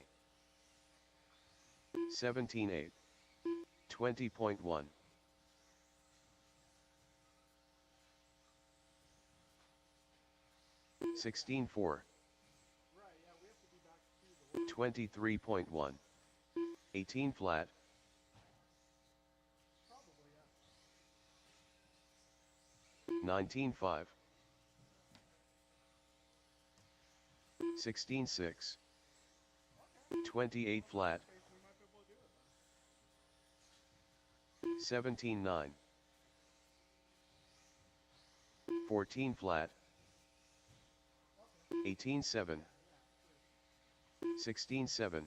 17-8. 20.1. 16-4. 23.1. 18 flat. 19-5. 16-6. 28 flat. 17-9. 14 flat. 18-7. 16-7.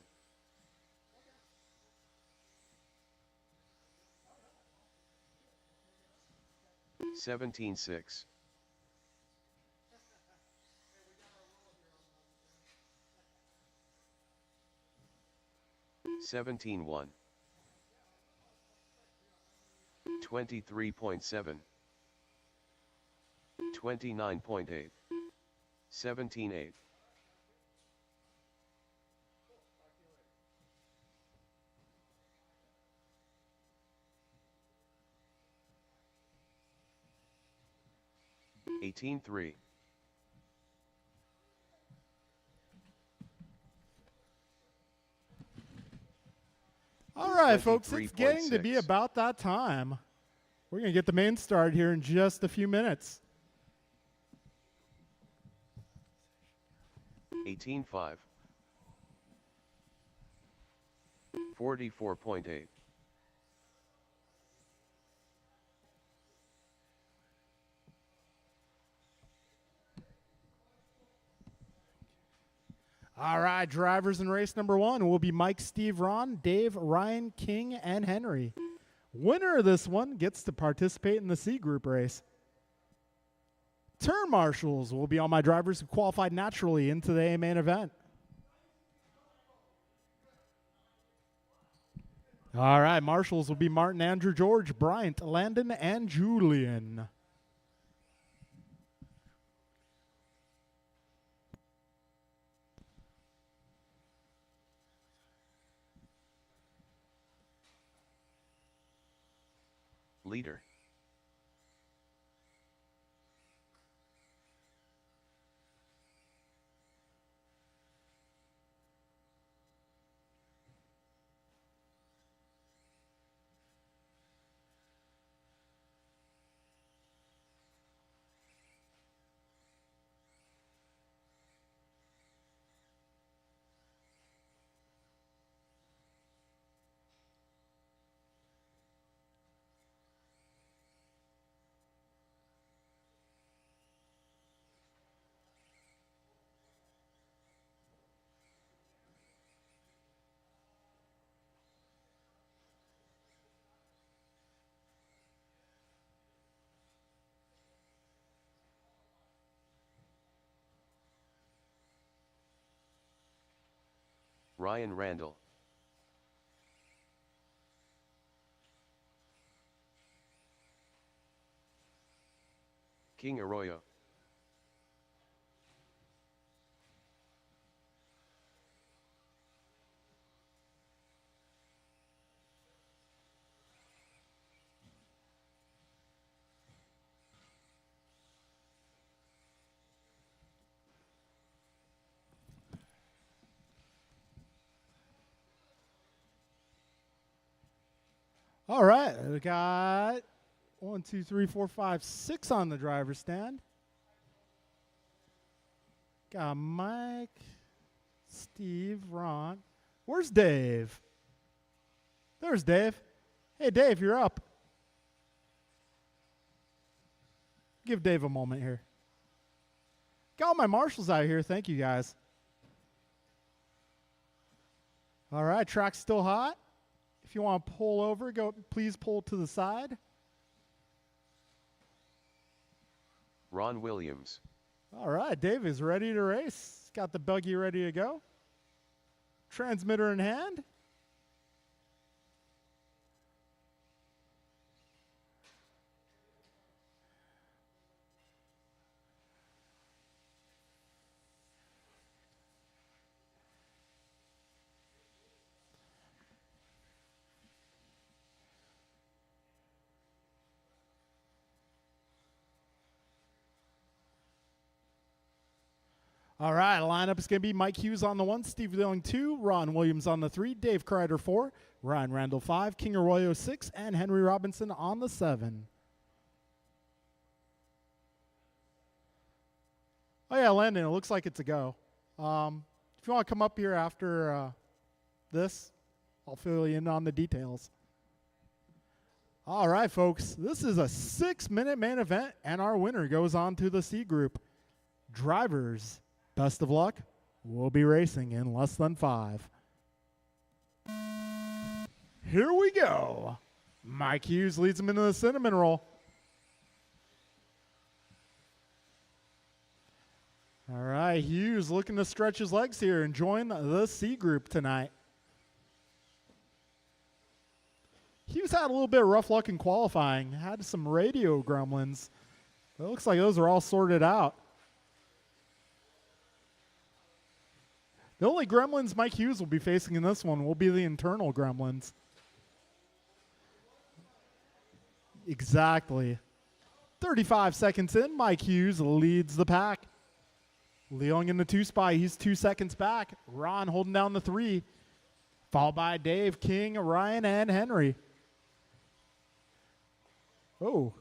17-6. 17-1. 23.7. 29.8. 17-8. 18-3. All right, folks, it's getting to be 23.6. about that time. We're going to get the main start here in just a few minutes. 18-5. 44.8. All right, drivers in race number 1 will be Mike, Steve, Ron, Dave, Ryan, King, and Henry. Winner of this one gets to participate in the C group race. Turn marshals will be all my drivers who qualified naturally into the A main event. All right, marshals will be Martin, Andrew, George, Bryant, Landon, and Julian. Leader. Ryan Randall. King Arroyo. All right, we got 1, 2, 3, 4, 5, 6 on the driver's stand. Got Mike, Steve, Ron. Where's Dave? There's Dave. Hey, Dave, you're up. Give Dave a moment here. Got all my marshals out here. Thank you, guys. All right, track's still hot. If you want to pull over, please pull to the side. Ron Williams. All right, Dave is ready to race. He's got the buggy ready to go. Transmitter in hand. All right, lineup is going to be Mike Hughes on the 1, Steve Dillon 2, Ron Williams on the 3, Dave Kreider 4, Ryan Randall 5, King Arroyo 6, and Henry Robinson on the 7. Oh yeah, Landon, it looks like it's a go. If you want to come up here after this, I'll fill you in on the details. All right, folks, this is a 6-minute main event, and our winner goes on to the C group. Drivers, best of luck. will be racing in less than 5. Here we go. Mike Hughes leads him into the cinnamon roll. All right, Hughes looking to stretch his legs here and join the C group tonight. Hughes had a little bit of rough luck in qualifying. Had some radio gremlins. It looks like those are all sorted out. The only gremlins Mike Hughes will be facing in this one will be the internal gremlins. Exactly. 35 seconds in, Mike Hughes leads the pack. Leong in the 2 spot. He's 2 seconds back. Ron holding down the 3. Followed by Dave, King, Ryan, and Henry. Oh.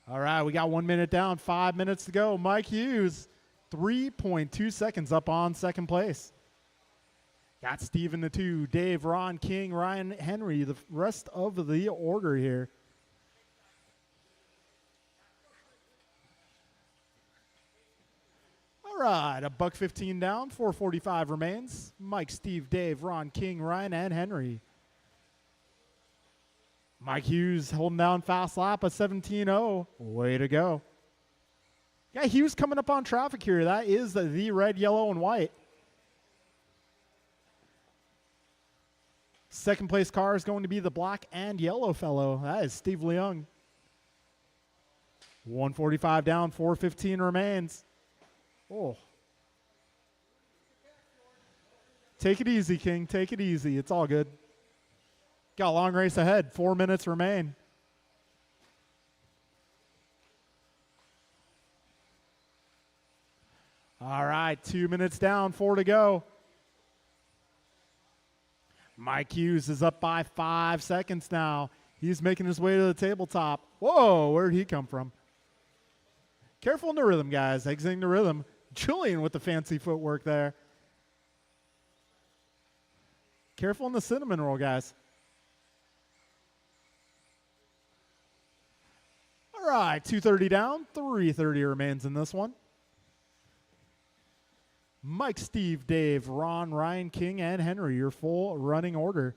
All right, we got 1 minute down, 5 minutes to go. Mike Hughes, 3.2 seconds up on second place. Got Steve in the 2, Dave, Ron, King, Ryan, Henry, the rest of the order here. All right, $1.15 down, 4:45 remains. Mike, Steve, Dave, Ron, King, Ryan, and Henry. Mike Hughes holding down fast lap at 17:0. Way to go. Yeah, Hughes coming up on traffic here. That is the red, yellow, and white. Second place car is going to be the black and yellow fellow. That is Steve Leung. 1:45 down, 4:15 remains. Oh. Take it easy, King. Take it easy. It's all good. Got a long race ahead. 4 minutes remain. All right, 2 minutes down, 4 to go. Mike Hughes is up by 5 seconds now. He's making his way to the tabletop. Whoa, where'd he come from? Careful in the rhythm, guys. Exiting the rhythm. Julian with the fancy footwork there. Careful in the cinnamon roll, guys. All right, 2:30 down, 3:30 remains in this one. Mike, Steve, Dave, Ron, Ryan, King, and Henry, your full running order.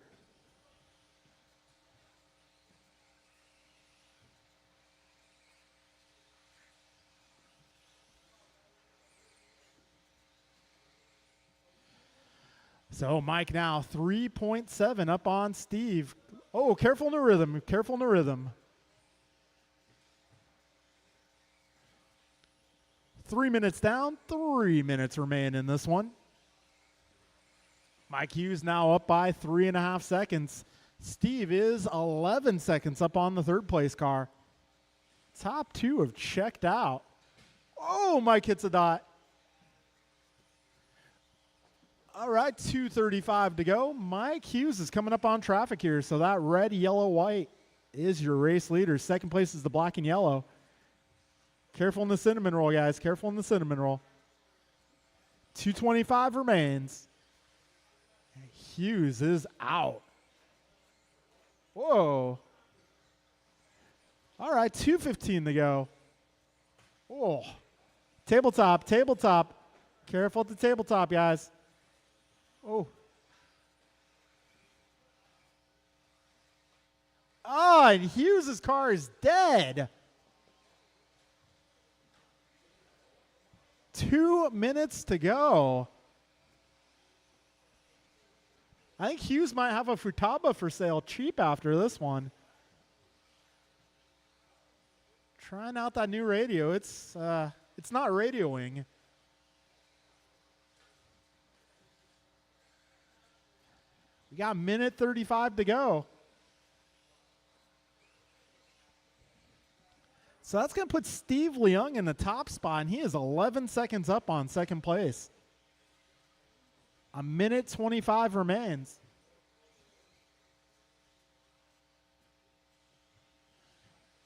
So Mike now 3.7 up on Steve. Oh, careful in the rhythm. Careful in the rhythm. 3 minutes down, 3 minutes remain in this one. Mike Hughes now up by 3.5 seconds. Steve is 11 seconds up on the third place car. Top 2 have checked out. Oh, Mike hits a dot. All right, 2:35 to go. Mike Hughes is coming up on traffic here, so that red, yellow, white is your race leader. Second place is the black and yellow. Careful in the cinnamon roll, guys. Careful in the cinnamon roll. 2:25 remains. Hughes is out. Whoa. All right, 2:15 to go. Oh. Tabletop, tabletop. Careful at the tabletop, guys. Oh. Oh, and Hughes' car is dead. 2 minutes to go. I think Hughes might have a Futaba for sale cheap after this one. Trying out that new radio. It's not radioing. We got 1:35 to go. So that's going to put Steve Leung in the top spot, and he is 11 seconds up on second place. 1:25 remains.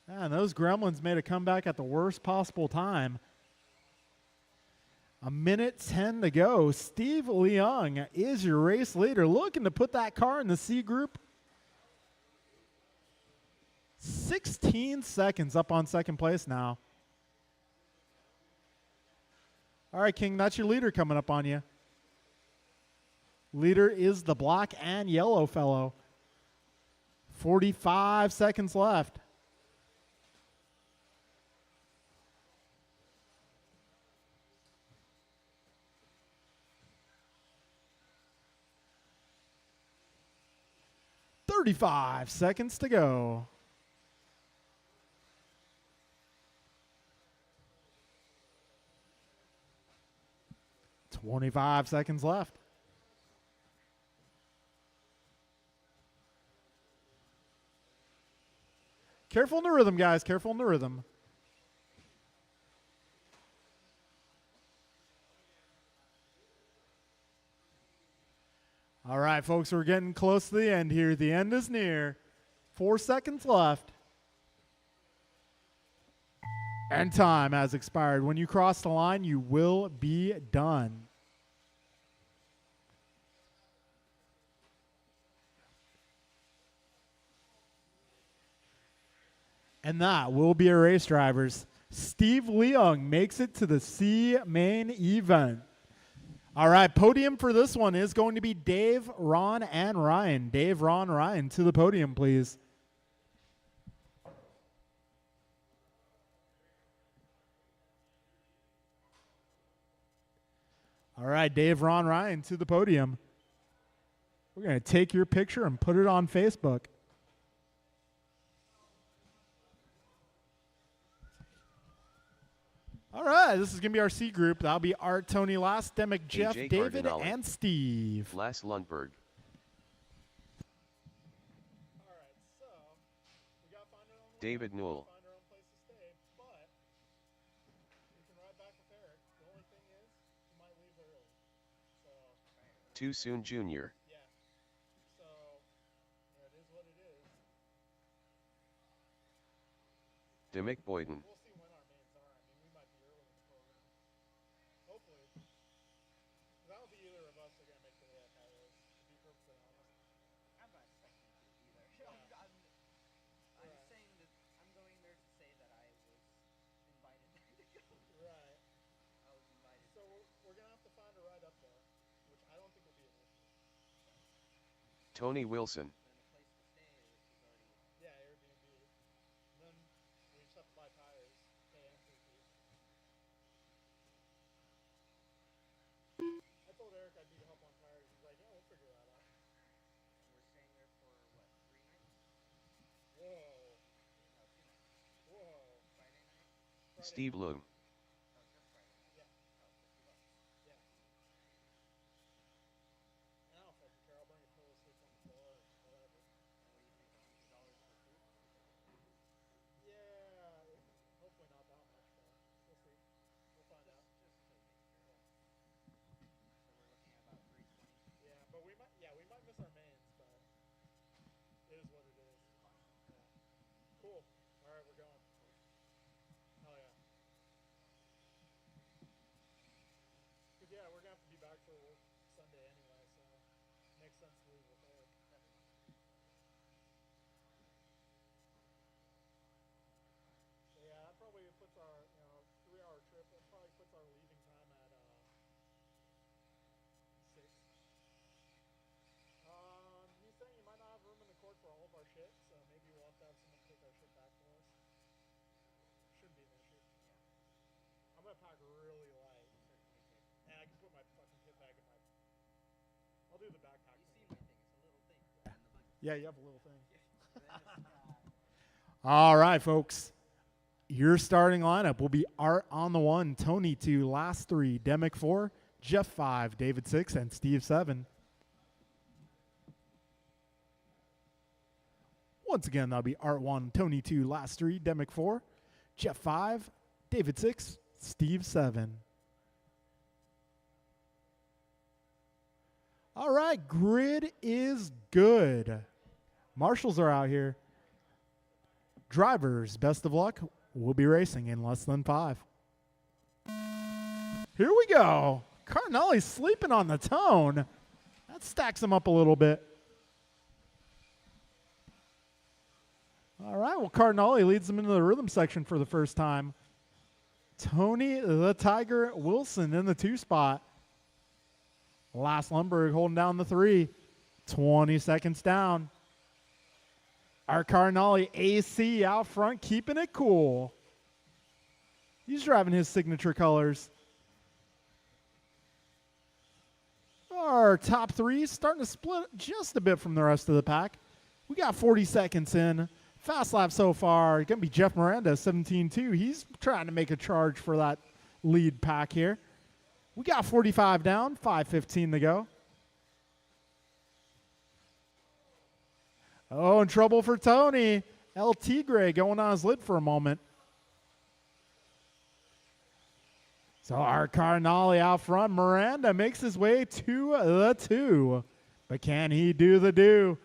And those gremlins made a comeback at the worst possible time. 1:10 to go. Steve Leung is your race leader, looking to put that car in the C group. 16 seconds up on second place now. All right, King, that's your leader coming up on you. Leader is the black and yellow fellow. 45 seconds left. "35 seconds to go." "25 seconds left." Careful in the rhythm, guys. Careful in the rhythm. All right, folks, we're getting close to the end here. The end is near. 4 seconds left. And time has expired. When you cross the line, you will be done. And that will be a race, drivers. Steve Leung makes it to the C main event. All right, podium for this one is going to be Dave, Ron, and Ryan. Dave, Ron, Ryan, to the podium, please. All right, Dave, Ron, Ryan, to the podium. We're going to take your picture and put it on Facebook. All right, this is going to be our C group. That'll be Art, Tony, Last, Demick, Jeff, AJ David, Cardinale. and Steve. Lass Lundberg. All right, so we got to find our own way. David Newell. Find our own place to stay, but we can ride back with Eric. The only thing is, he might leave early. So, Too Soon Jr. yeah. So, yeah, it is what it is. Demick Boyden. We'll see when our mains are. I mean, we might be early in the program. Hopefully. That'll be either of us are going to make the AFI race, to be perfectly honest. I'm not expecting to either. I'm just saying that I'm going there to say that I was invited there to go. Right. I was invited. So we're going to have to find a ride up there, which I don't think will be an issue. Tony Wilson. Then a place to stay is already. Yeah, Airbnb. And then we just have to buy tires, pay entry fees. I told Eric I'd need help on tires. He's like, yeah, we'll figure that out. We're staying there for what, 3 nights? Whoa. No, 2 nights. Whoa. Friday night? Friday. Steve Loom. Oh, just Friday. Yeah. Oh, $50. Yeah. And I don't fucking care. I'll bring a pillow, sleep on the floor, or whatever. And what do you think, $100 for food? Yeah. Hopefully not that much, but we'll see. We'll find out. Just to make sure. So we're looking at about 320. Yeah, but we might miss our mains, but it is what it is. Yeah. Cool. All right, we're going. Hell yeah. Cause yeah, we're gonna have to be back for work Sunday anyway, so makes sense to leave with Eric. So yeah, that probably puts our 3-hour trip. It probably puts our leaving time at 6. He's saying you might not have room in the court for all of our shit, so maybe we'll have to have someone take our shit back for us. Shouldn't be an issue. Yeah. I'm gonna pack really light, and I can put my fucking kit bag in my. I'll do the backpack. You see thing. my thing, it's a little thing. In the buggy. Yeah, you have a little thing. Then All right, folks. Your starting lineup will be Art on the 1, Tony 2, Last 3, Demick 4, Jeff 5, David 6, and Steve 7. Once again, that'll be Art 1, Tony 2, Last 3, Demick 4, Jeff 5, David 6, Steve 7. All right, grid is good. Marshals are out here. Drivers, best of luck. We'll be racing in less than 5. Here we go. Cardinale's sleeping on the tone. That stacks him up a little bit. All right, well, Cardinale leads them into the rhythm section for the first time. Tony the Tiger Wilson in the 2 spot. Last Lundberg holding down the 3. 20 seconds down. Our Cardinale AC out front, keeping it cool. He's driving his signature colors. Our top 3 starting to split just a bit from the rest of the pack. We got 40 seconds in. Fast lap so far. Going to be Jeff Miranda, 17-2. He's trying to make a charge for that lead pack here. We got 45 down, 5:15 to go. Oh, in trouble for Tony. El Tigre going on his lid for a moment. So our Cardinale out front. Miranda makes his way to the 2. But can he do the do?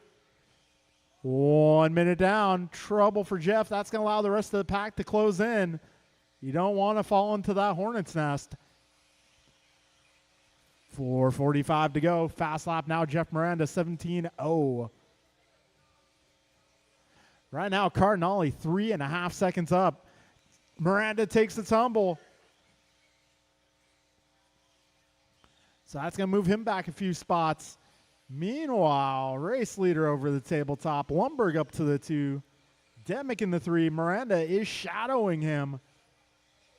1 minute down. Trouble for Jeff. That's going to allow the rest of the pack to close in. You don't want to fall into that hornet's nest. 4:45 to go. Fast lap now. Jeff Miranda, 17-0. Right now, Cardinale 3.5 seconds up. Miranda takes the tumble. So that's going to move him back a few spots. Meanwhile, race leader over the tabletop. Lundberg up to the 2. Demick in the 3. Miranda is shadowing him.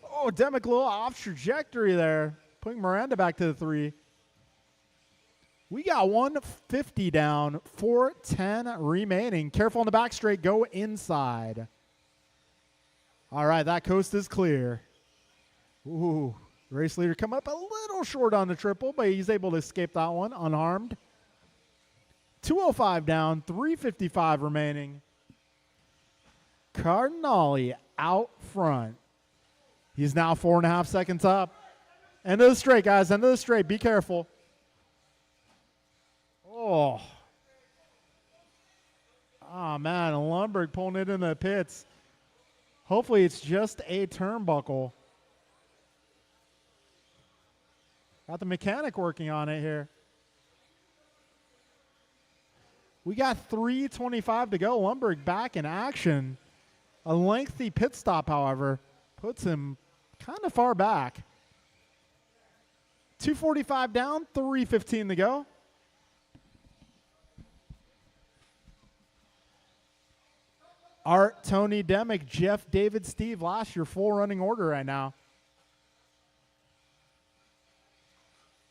Oh, Demick a little off trajectory there. Putting Miranda back to the 3. We got 150 down, 4:10 remaining. Careful on the back straight, go inside. All right, that coast is clear. Ooh, race leader come up a little short on the triple, but he's able to escape that one unharmed. 205 down, 355 remaining. Cardinale out front. He's now 4.5 seconds up. End of the straight, guys, end of the straight. Be careful. Oh. Oh, man, Lundberg pulling it in the pits. Hopefully it's just a turnbuckle. Got the mechanic working on it here. We got 3:25 to go. Lundberg back in action. A lengthy pit stop, however, puts him kind of far back. 2:45 down, 3:15 to go. Art, Tony, Demick, Jeff, David, Steve, Lash, your full running order right now.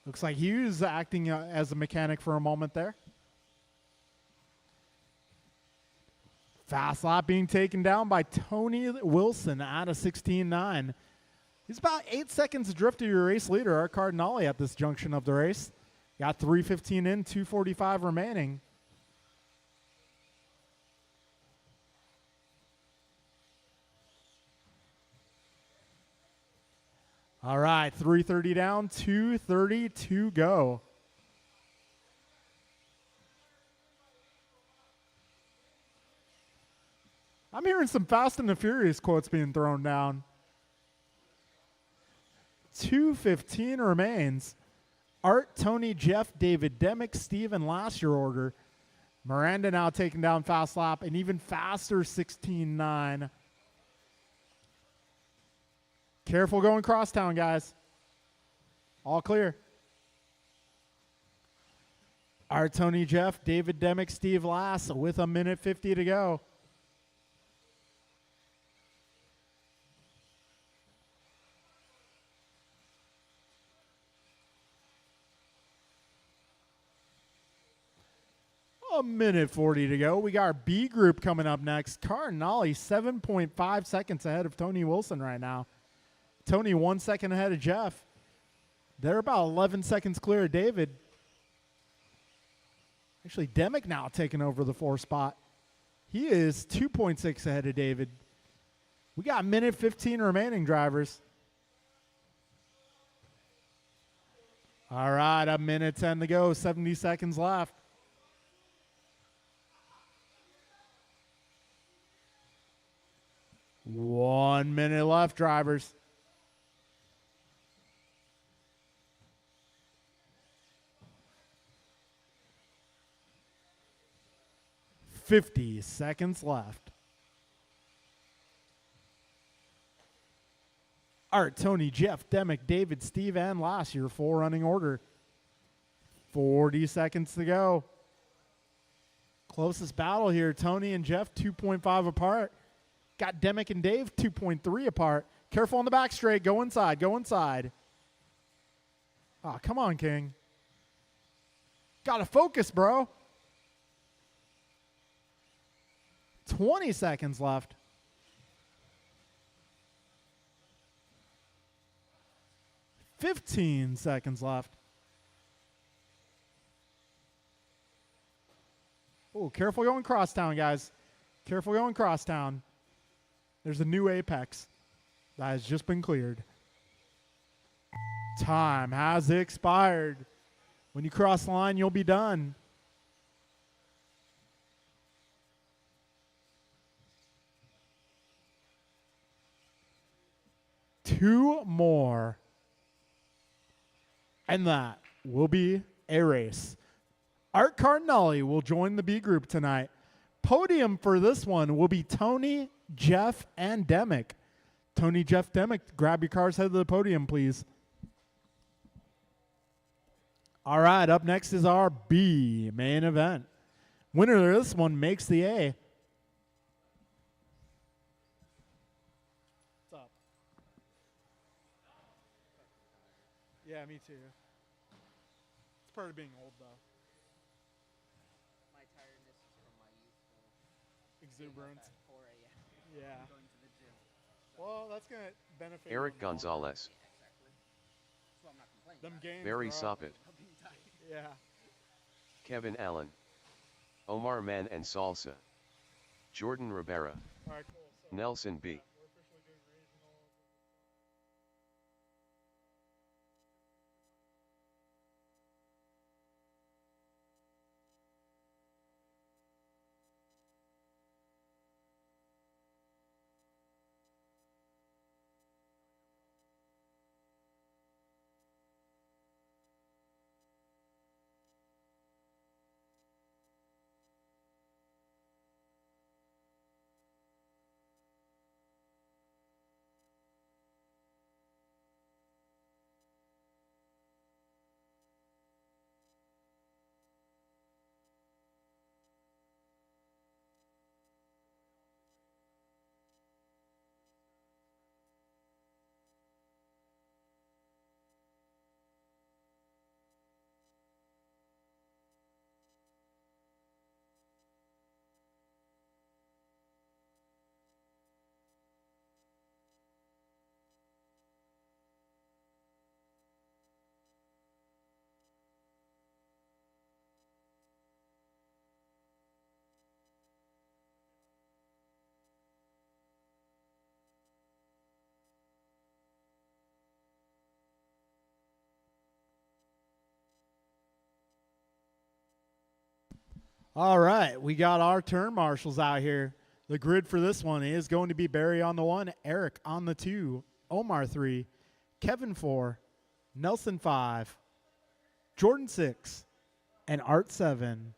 Looks like Hughes acting as a mechanic for a moment there. Fast lap being taken down by Tony Wilson out of 16.9. He's about 8 seconds adrift of your race leader, Art Cardinale, at this junction of the race. Got 3:15 in, 2:45 remaining. All right, 3:30 down, 2:30 to go. I'm hearing some Fast and the Furious quotes being thrown down. 2:15 remains. Art, Tony, Jeff, David, Demick, Steve, and Lash your order. Miranda now taking down fast lap, and even faster 16.9. Careful going crosstown, guys. All clear. Art, Tony, Jeff, David, Demick, Steve, Lass with 1:50 to go. A 1:40 to go. We got our B group coming up next. Cardinale 7.5 seconds ahead of Tony Wilson right now. Tony 1 second ahead of Jeff. They're about 11 seconds clear of David. Actually, Demick now taking over the 4 spot. He is 2.6 ahead of David. We got 1:15 remaining, drivers. All right, 1:10 to go. 70 seconds left. One minute left, drivers. $50 seconds left. Art, Tony, Jeff, Demick, David, Steve, and Lass, your full running order. 40 seconds to go. Closest battle here, Tony and Jeff, 2.5 apart. Got Demick and Dave, 2.3 apart. Careful on the back straight. Go inside. Go inside. Ah, come on, King. Got to focus, bro. 20 seconds left. 15 seconds left. Oh, careful going crosstown, guys. Careful going crosstown. There's a new apex that has just been cleared. Time has expired. When you cross the line, you'll be done. Two more. And that will be a race. Art Cardinelli will join the B group tonight. Podium for this one will be Tony, Jeff, and Demick. Tony, Jeff, Demick, grab your cars, head to the podium, please. All right, up next is our B main event. Winner of this one makes the A. What's up? Yeah, me too. It's part of being old, though. My tiredness is from my youthful Exuberance. at 4 a.m. Yeah. going to the gym. Well, that's going to benefit Eric you in the long run. Gonzalez. Exactly. So I'm not complaining. Them games, Barry bro. Soppet. I'm being tired. Yeah. Kevin Allen. Omar Man and Salsa. Jordan Rivera. All right, cool. So Nelson B. we're officially doing regionals. All right, we got our turn marshals out here. The grid for this one is going to be Barry on the 1, Eric on the 2, Omar 3, Kevin 4, Nelson 5, Jordan 6, and Art 7.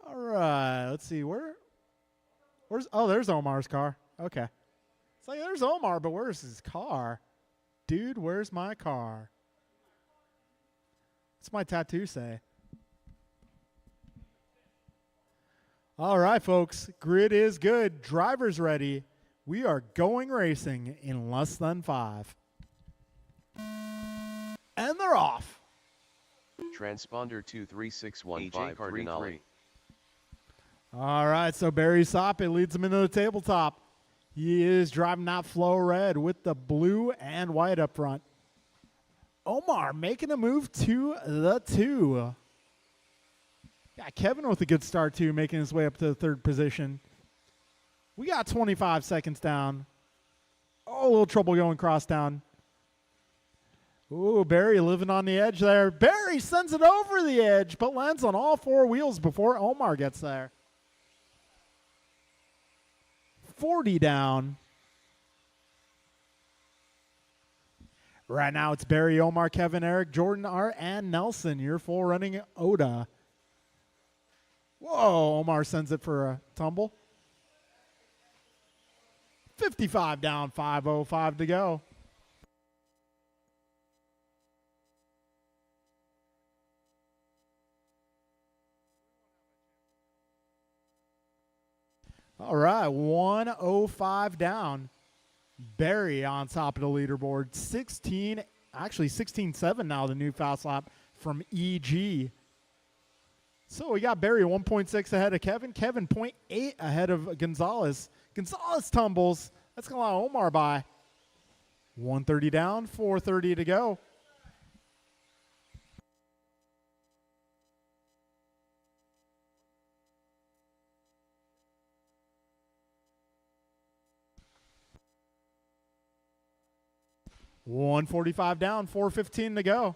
All right, let's see where's there's Omar's car. Okay. It's like there's Omar, but where's his car? Dude, where's my car? What's my tattoo say? All right, folks. Grid is good. Driver's ready. We are going racing in less than 5. And they're off. Transponder 23615 AJ Cardinale. All right, so Barry Soppet leads him into the tabletop. He is driving that Flow Red with the blue and white up front. Omar making a move to the 2. Yeah, Kevin with a good start, too, making his way up to the 3rd position. We got 25 seconds down. Oh, a little trouble going cross down. Ooh, Barry living on the edge there. Barry sends it over the edge, but lands on all 4 wheels before Omar gets there. 40 down. Right now it's Barry, Omar, Kevin, Eric, Jordan, Art, and Nelson. Your full running Oda. Whoa, Omar sends it for a tumble. 55 down, 5:05 to go. All right, 1:05 down. Barry on top of the leaderboard. 16-7 now, the new fast lap from EG. So we got Barry 1.6 ahead of Kevin. Kevin 0.8 ahead of Gonzalez. Gonzalez tumbles. That's going to allow Omar by. 130 down, 4:30 to go. $145 down, 4:15 to go.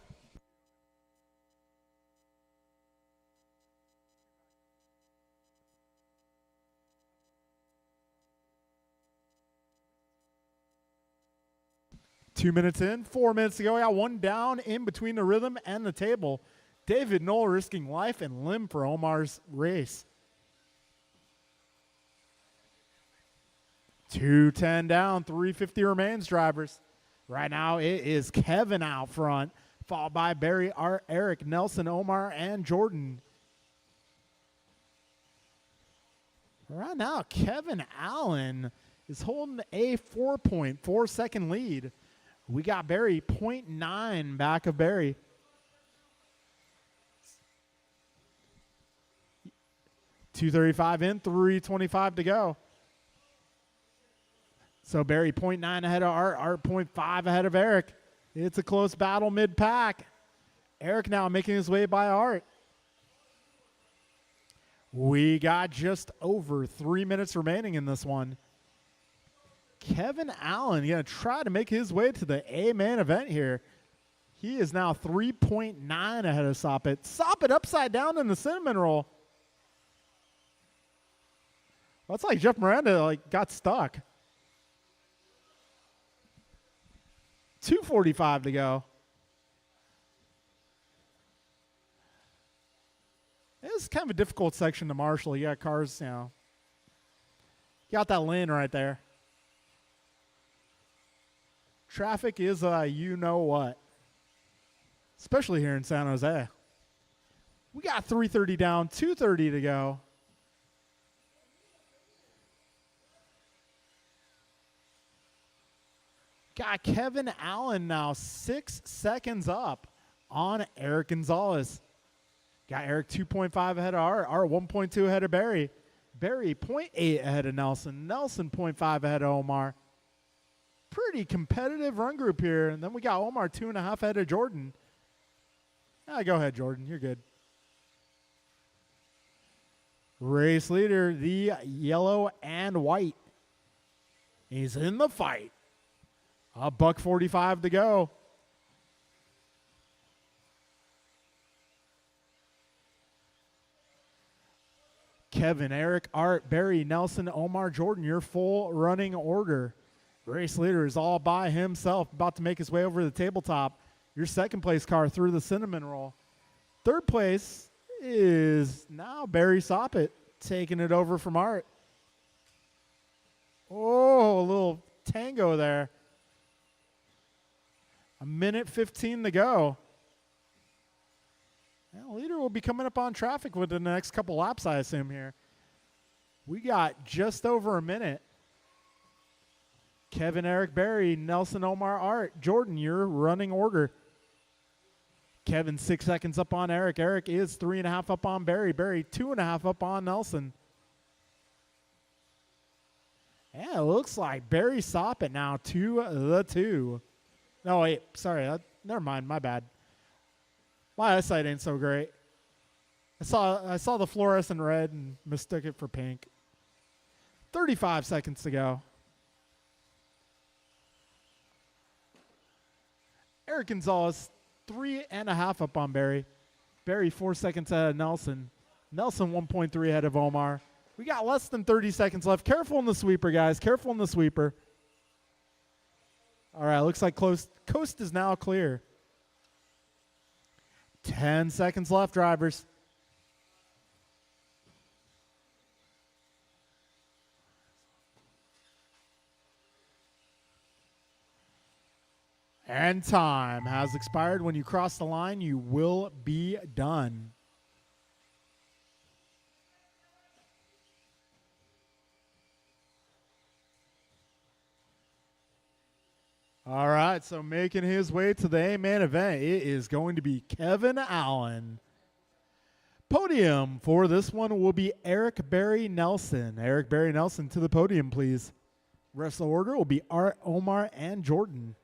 Two minutes in, 4 minutes to go. We got one down in between the rhythm and the table. David Knoll risking life and limb for Omar's race. 2:10 down, 3:50 remains, drivers. Right now it is Kevin out front, followed by Barry, Art, Eric, Nelson, Omar, and Jordan. Right now, Kevin Allen is holding a 4.4 second lead. We got Barry 0.9 back of Barry. $235 in, 3:25 to go. So Barry 0.9 ahead of Art, Art 0.5 ahead of Eric. It's a close battle mid-pack. Eric now making his way by Art. We got just over 3 minutes remaining in this one. Kevin Allen going to try to make his way to the A-main event here. He is now 3.9 ahead of Soppit. Soppit upside down in the cinnamon roll. Well, it's like Jeff Miranda got stuck. 2:45 to go. This is kind of a difficult section to marshal. You got cars, you got that lane right there. Traffic is you know what, especially here in San Jose. We got 3:30 down, 2:30 to go. Got Kevin Allen now 6 seconds up on Eric Gonzalez. Got Eric 2.5 ahead of Art, Art 1.2 ahead of Barry. Barry 0.8 ahead of Nelson. Nelson 0.5 ahead of Omar. Pretty competitive run group here. And then we got Omar 2.5 ahead of Jordan. Go ahead, Jordan. You're good. Race leader, the yellow and white. He's in the fight. $1:45 to go. Kevin, Eric, Art, Barry, Nelson, Omar, Jordan, your full running order. Race leader is all by himself, about to make his way over the tabletop. Your second place car through the cinnamon roll. Third place is now Barry Soppit taking it over from Art. Oh, a little tango there. 1:15 to go. Well, leader will be coming up on traffic within the next couple laps, I assume, here. We got just over a minute. Kevin, Eric, Barry, Nelson, Omar, Art. Jordan, your running order. Kevin 6 seconds up on Eric. Eric is 3.5 up on Barry. Barry 2.5 up on Nelson. Yeah, it looks like Barry Soppit now 2-2. No, wait, sorry. Never mind, my bad. My eyesight ain't so great. I saw the fluorescent red and mistook it for pink. 35 seconds to go. Eric Gonzalez, 3.5 up on Barry. Barry 4 seconds ahead of Nelson. Nelson 1.3 ahead of Omar. We got less than 30 seconds left. Careful in the sweeper, guys. Careful in the sweeper. All right, looks like coast is now clear. 10 seconds left, drivers. And time has expired. When you cross the line, you will be done. All right, so making his way to the A-main event, it is going to be Kevin Allen. Podium for this one will be Eric Barry Nelson. Eric Barry Nelson to the podium, please. Rest of the order will be Art, Omar, and Jordan.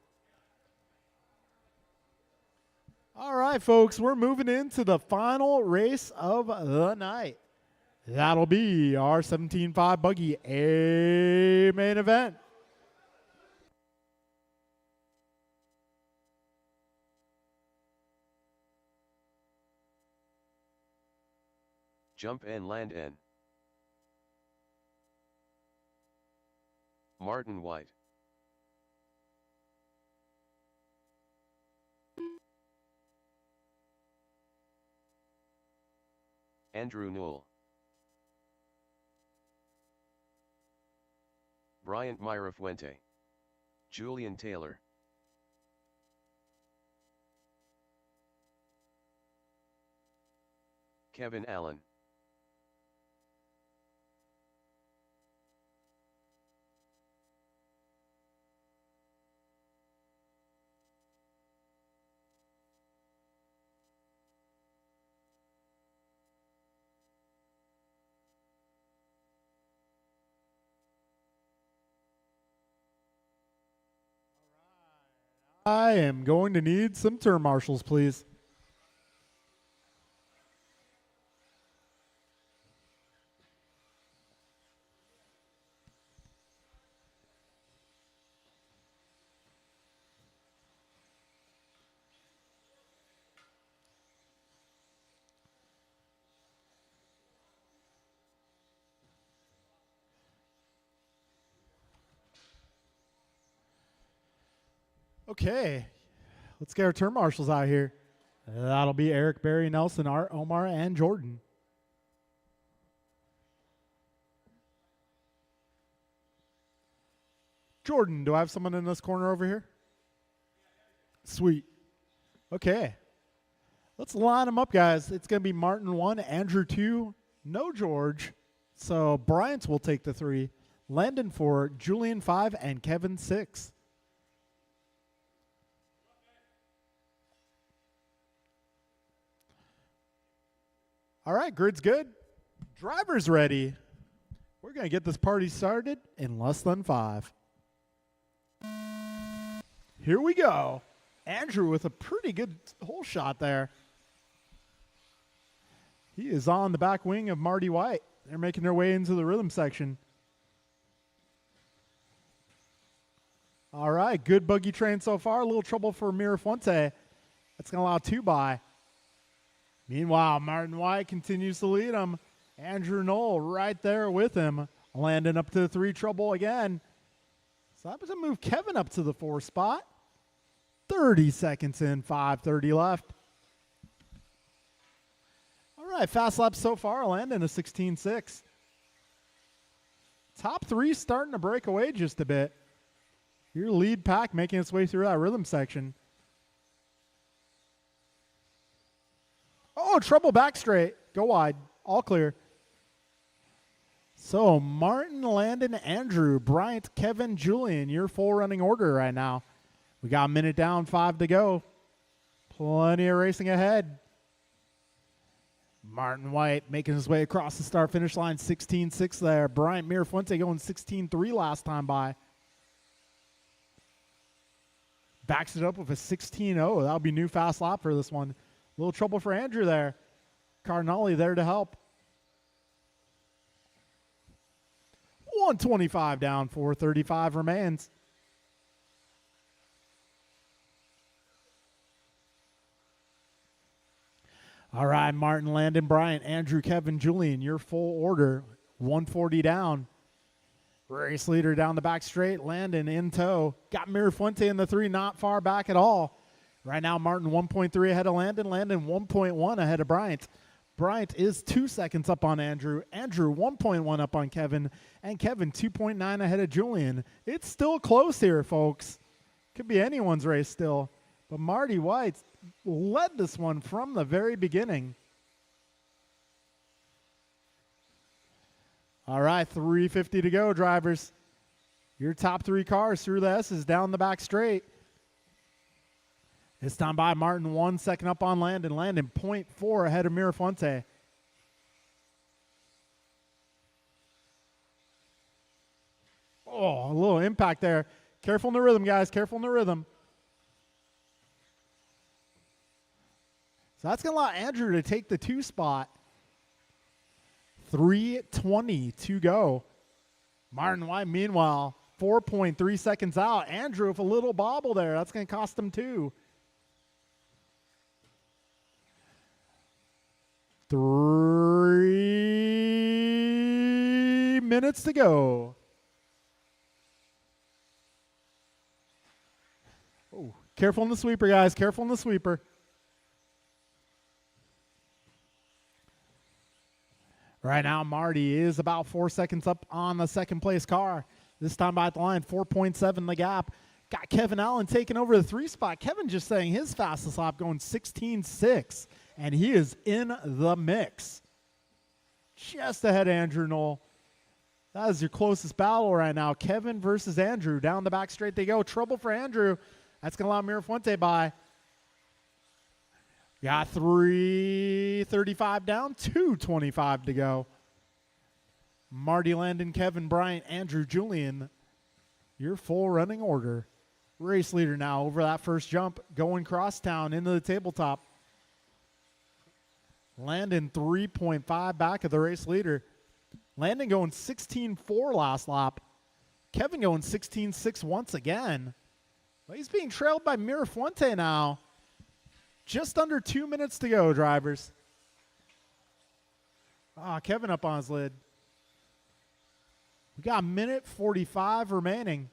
All right, folks, we're moving into the final race of the night. That'll be our 17.5 buggy A-main event. Jump and land N. Martin White. Andrew Newell. Bryant Mirafuente. Julian Taylor. Kevin Allen. I am going to need some turn marshals, please. Okay, let's get our turn marshals out here. That'll be Eric Barry Nelson, Art, Omar, and Jordan. Jordan, do I have someone in this corner over here? Sweet. Okay. Let's line them up, guys. It's going to be Martin 1, Andrew 2, no George. So Bryant will take the 3, Landon 4, Julian 5, and Kevin 6. All right, grid's good. Driver's ready. We're going to get this party started in less than 5. Here we go. Andrew with a pretty good hole shot there. He is on the back wing of Marty White. They're making their way into the rhythm section. All right, good buggy train so far. A little trouble for Mirafuente. That's going to allow 2 by. Meanwhile, Martin White continues to lead him. Andrew Knoll right there with him. Landon up to the 3 trouble again. So that was a move Kevin up to the 4 spot. 30 seconds in, 5:30 left. All right, fast lap so far. Landon a 16.6. Top 3 starting to break away just a bit. Your lead pack making its way through that rhythm section. Oh, trouble back straight. Go wide. All clear. So Martin, Landon, Andrew, Bryant, Kevin, Julian, your full running order right now. We got a minute down, 5 to go. Plenty of racing ahead. Martin White making his way across the start-finish line, 16.6 there. Bryant Mirafuente going 16.3 last time by. Backs it up with a 16.0. That'll be new fast lap for this one. A little trouble for Andrew there. Carnelli there to help. 125 down, 435 remains. All right, Martin, Landon, Bryant, Andrew, Kevin, Julian, your full order. 140 down. Race leader down the back straight. Landon in tow. Got Mirafuente in the 3, not far back at all. Right now, Martin 1.3 ahead of Landon. Landon 1.1 ahead of Bryant. Bryant is 2 seconds up on Andrew. Andrew 1.1 up on Kevin. And Kevin 2.9 ahead of Julian. It's still close here, folks. Could be anyone's race still. But Marty White led this one from the very beginning. All right, 3:50 to go, drivers. Your top 3 cars through the S's down the back straight. This time by Martin, 1 second up on Landon. Landon 0.4 ahead of Mirafuente. Oh, a little impact there. Careful in the rhythm, guys. Careful in the rhythm. So that's going to allow Andrew to take the 2 spot. 3:20 to go. Martin White, meanwhile, 4.3 seconds out. Andrew with a little bobble there. That's going to cost him 2. 3 minutes to go. Oh, careful in the sweeper, guys. Careful in the sweeper. Right now, Marty is about 4 seconds up on the second place car. This time by the line, 4.7 the gap. Got Kevin Allen taking over the 3 spot. Kevin just saying his fastest lap going 16.6, and he is in the mix. Just ahead of Andrew Knoll. That is your closest battle right now. Kevin versus Andrew. Down the back straight they go. Trouble for Andrew. That's going to allow Mirafuente by. Got 3:35 down, 2:25 to go. Marty, Landon, Kevin, Bryant, Andrew, Julian, your full running order. Race leader now over that first jump, going crosstown into the tabletop. Landon 3.5 back of the race leader. Landon going 16.4 last lap. Kevin going 16.6 once again. Well, he's being trailed by Mirafuente now. Just under 2 minutes to go, drivers. Kevin up on his lid. We got a minute 45 remaining.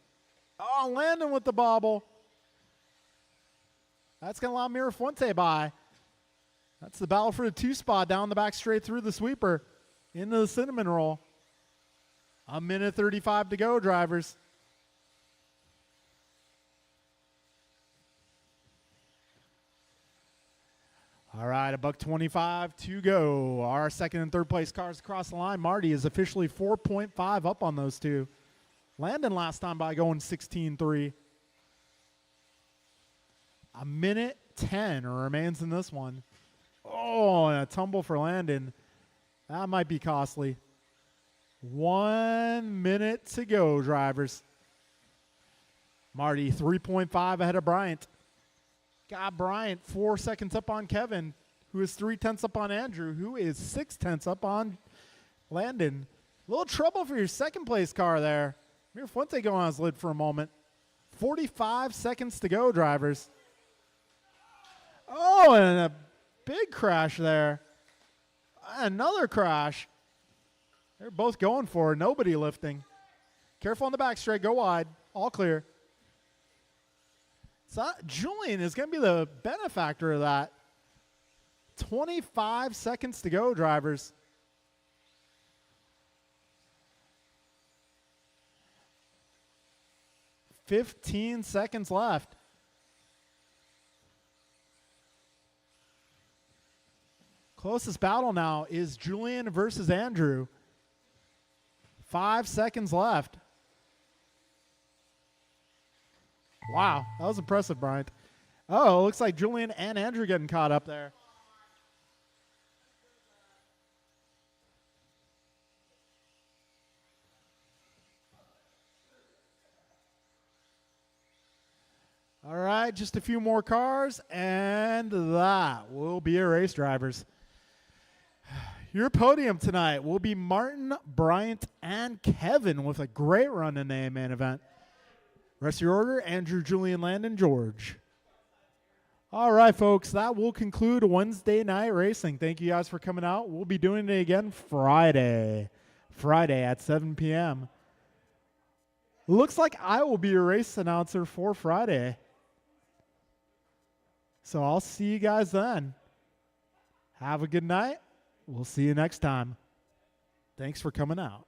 Landon with the bobble. That's going to allow Mirafuente by. That's the battle for the 2 spot down the back straight through the sweeper into the cinnamon roll. A minute 35 to go, drivers. All right, $1.25 to go. Our second and third place cars across the line. Marty is officially 4.5 up on those 2. Landon last time by going 16.3. A minute 10 remains in this one. And a tumble for Landon. That might be costly. 1 minute to go, drivers. Marty 3.5 ahead of Bryant. Got Bryant 4 seconds up on Kevin, who is 0.3 up on Andrew, who is 0.6 up on Landon. A little trouble for your second place car there. Mirafuente going on his lid for a moment. 45 seconds to go, drivers. And a big crash there. Another crash. They're both going for it. Nobody lifting. Careful on the back straight. Go wide. All clear. So Julian is going to be the benefactor of that. 25 seconds to go, drivers. $15 seconds left. Closest battle now is Julian versus Andrew. 5 seconds left. Wow, that was impressive, Bryant. Looks like Julian and Andrew getting caught up there. All right, just a few more cars, and that will be a race, drivers. Your podium tonight will be Martin, Bryant, and Kevin with a great run in the main event. Rest of your order, Andrew, Julian, Landon, George. All right, folks, that will conclude Wednesday night racing. Thank you guys for coming out. We'll be doing it again Friday at 7 p.m. Looks like I will be your race announcer for Friday. So I'll see you guys then. Have a good night. We'll see you next time. Thanks for coming out.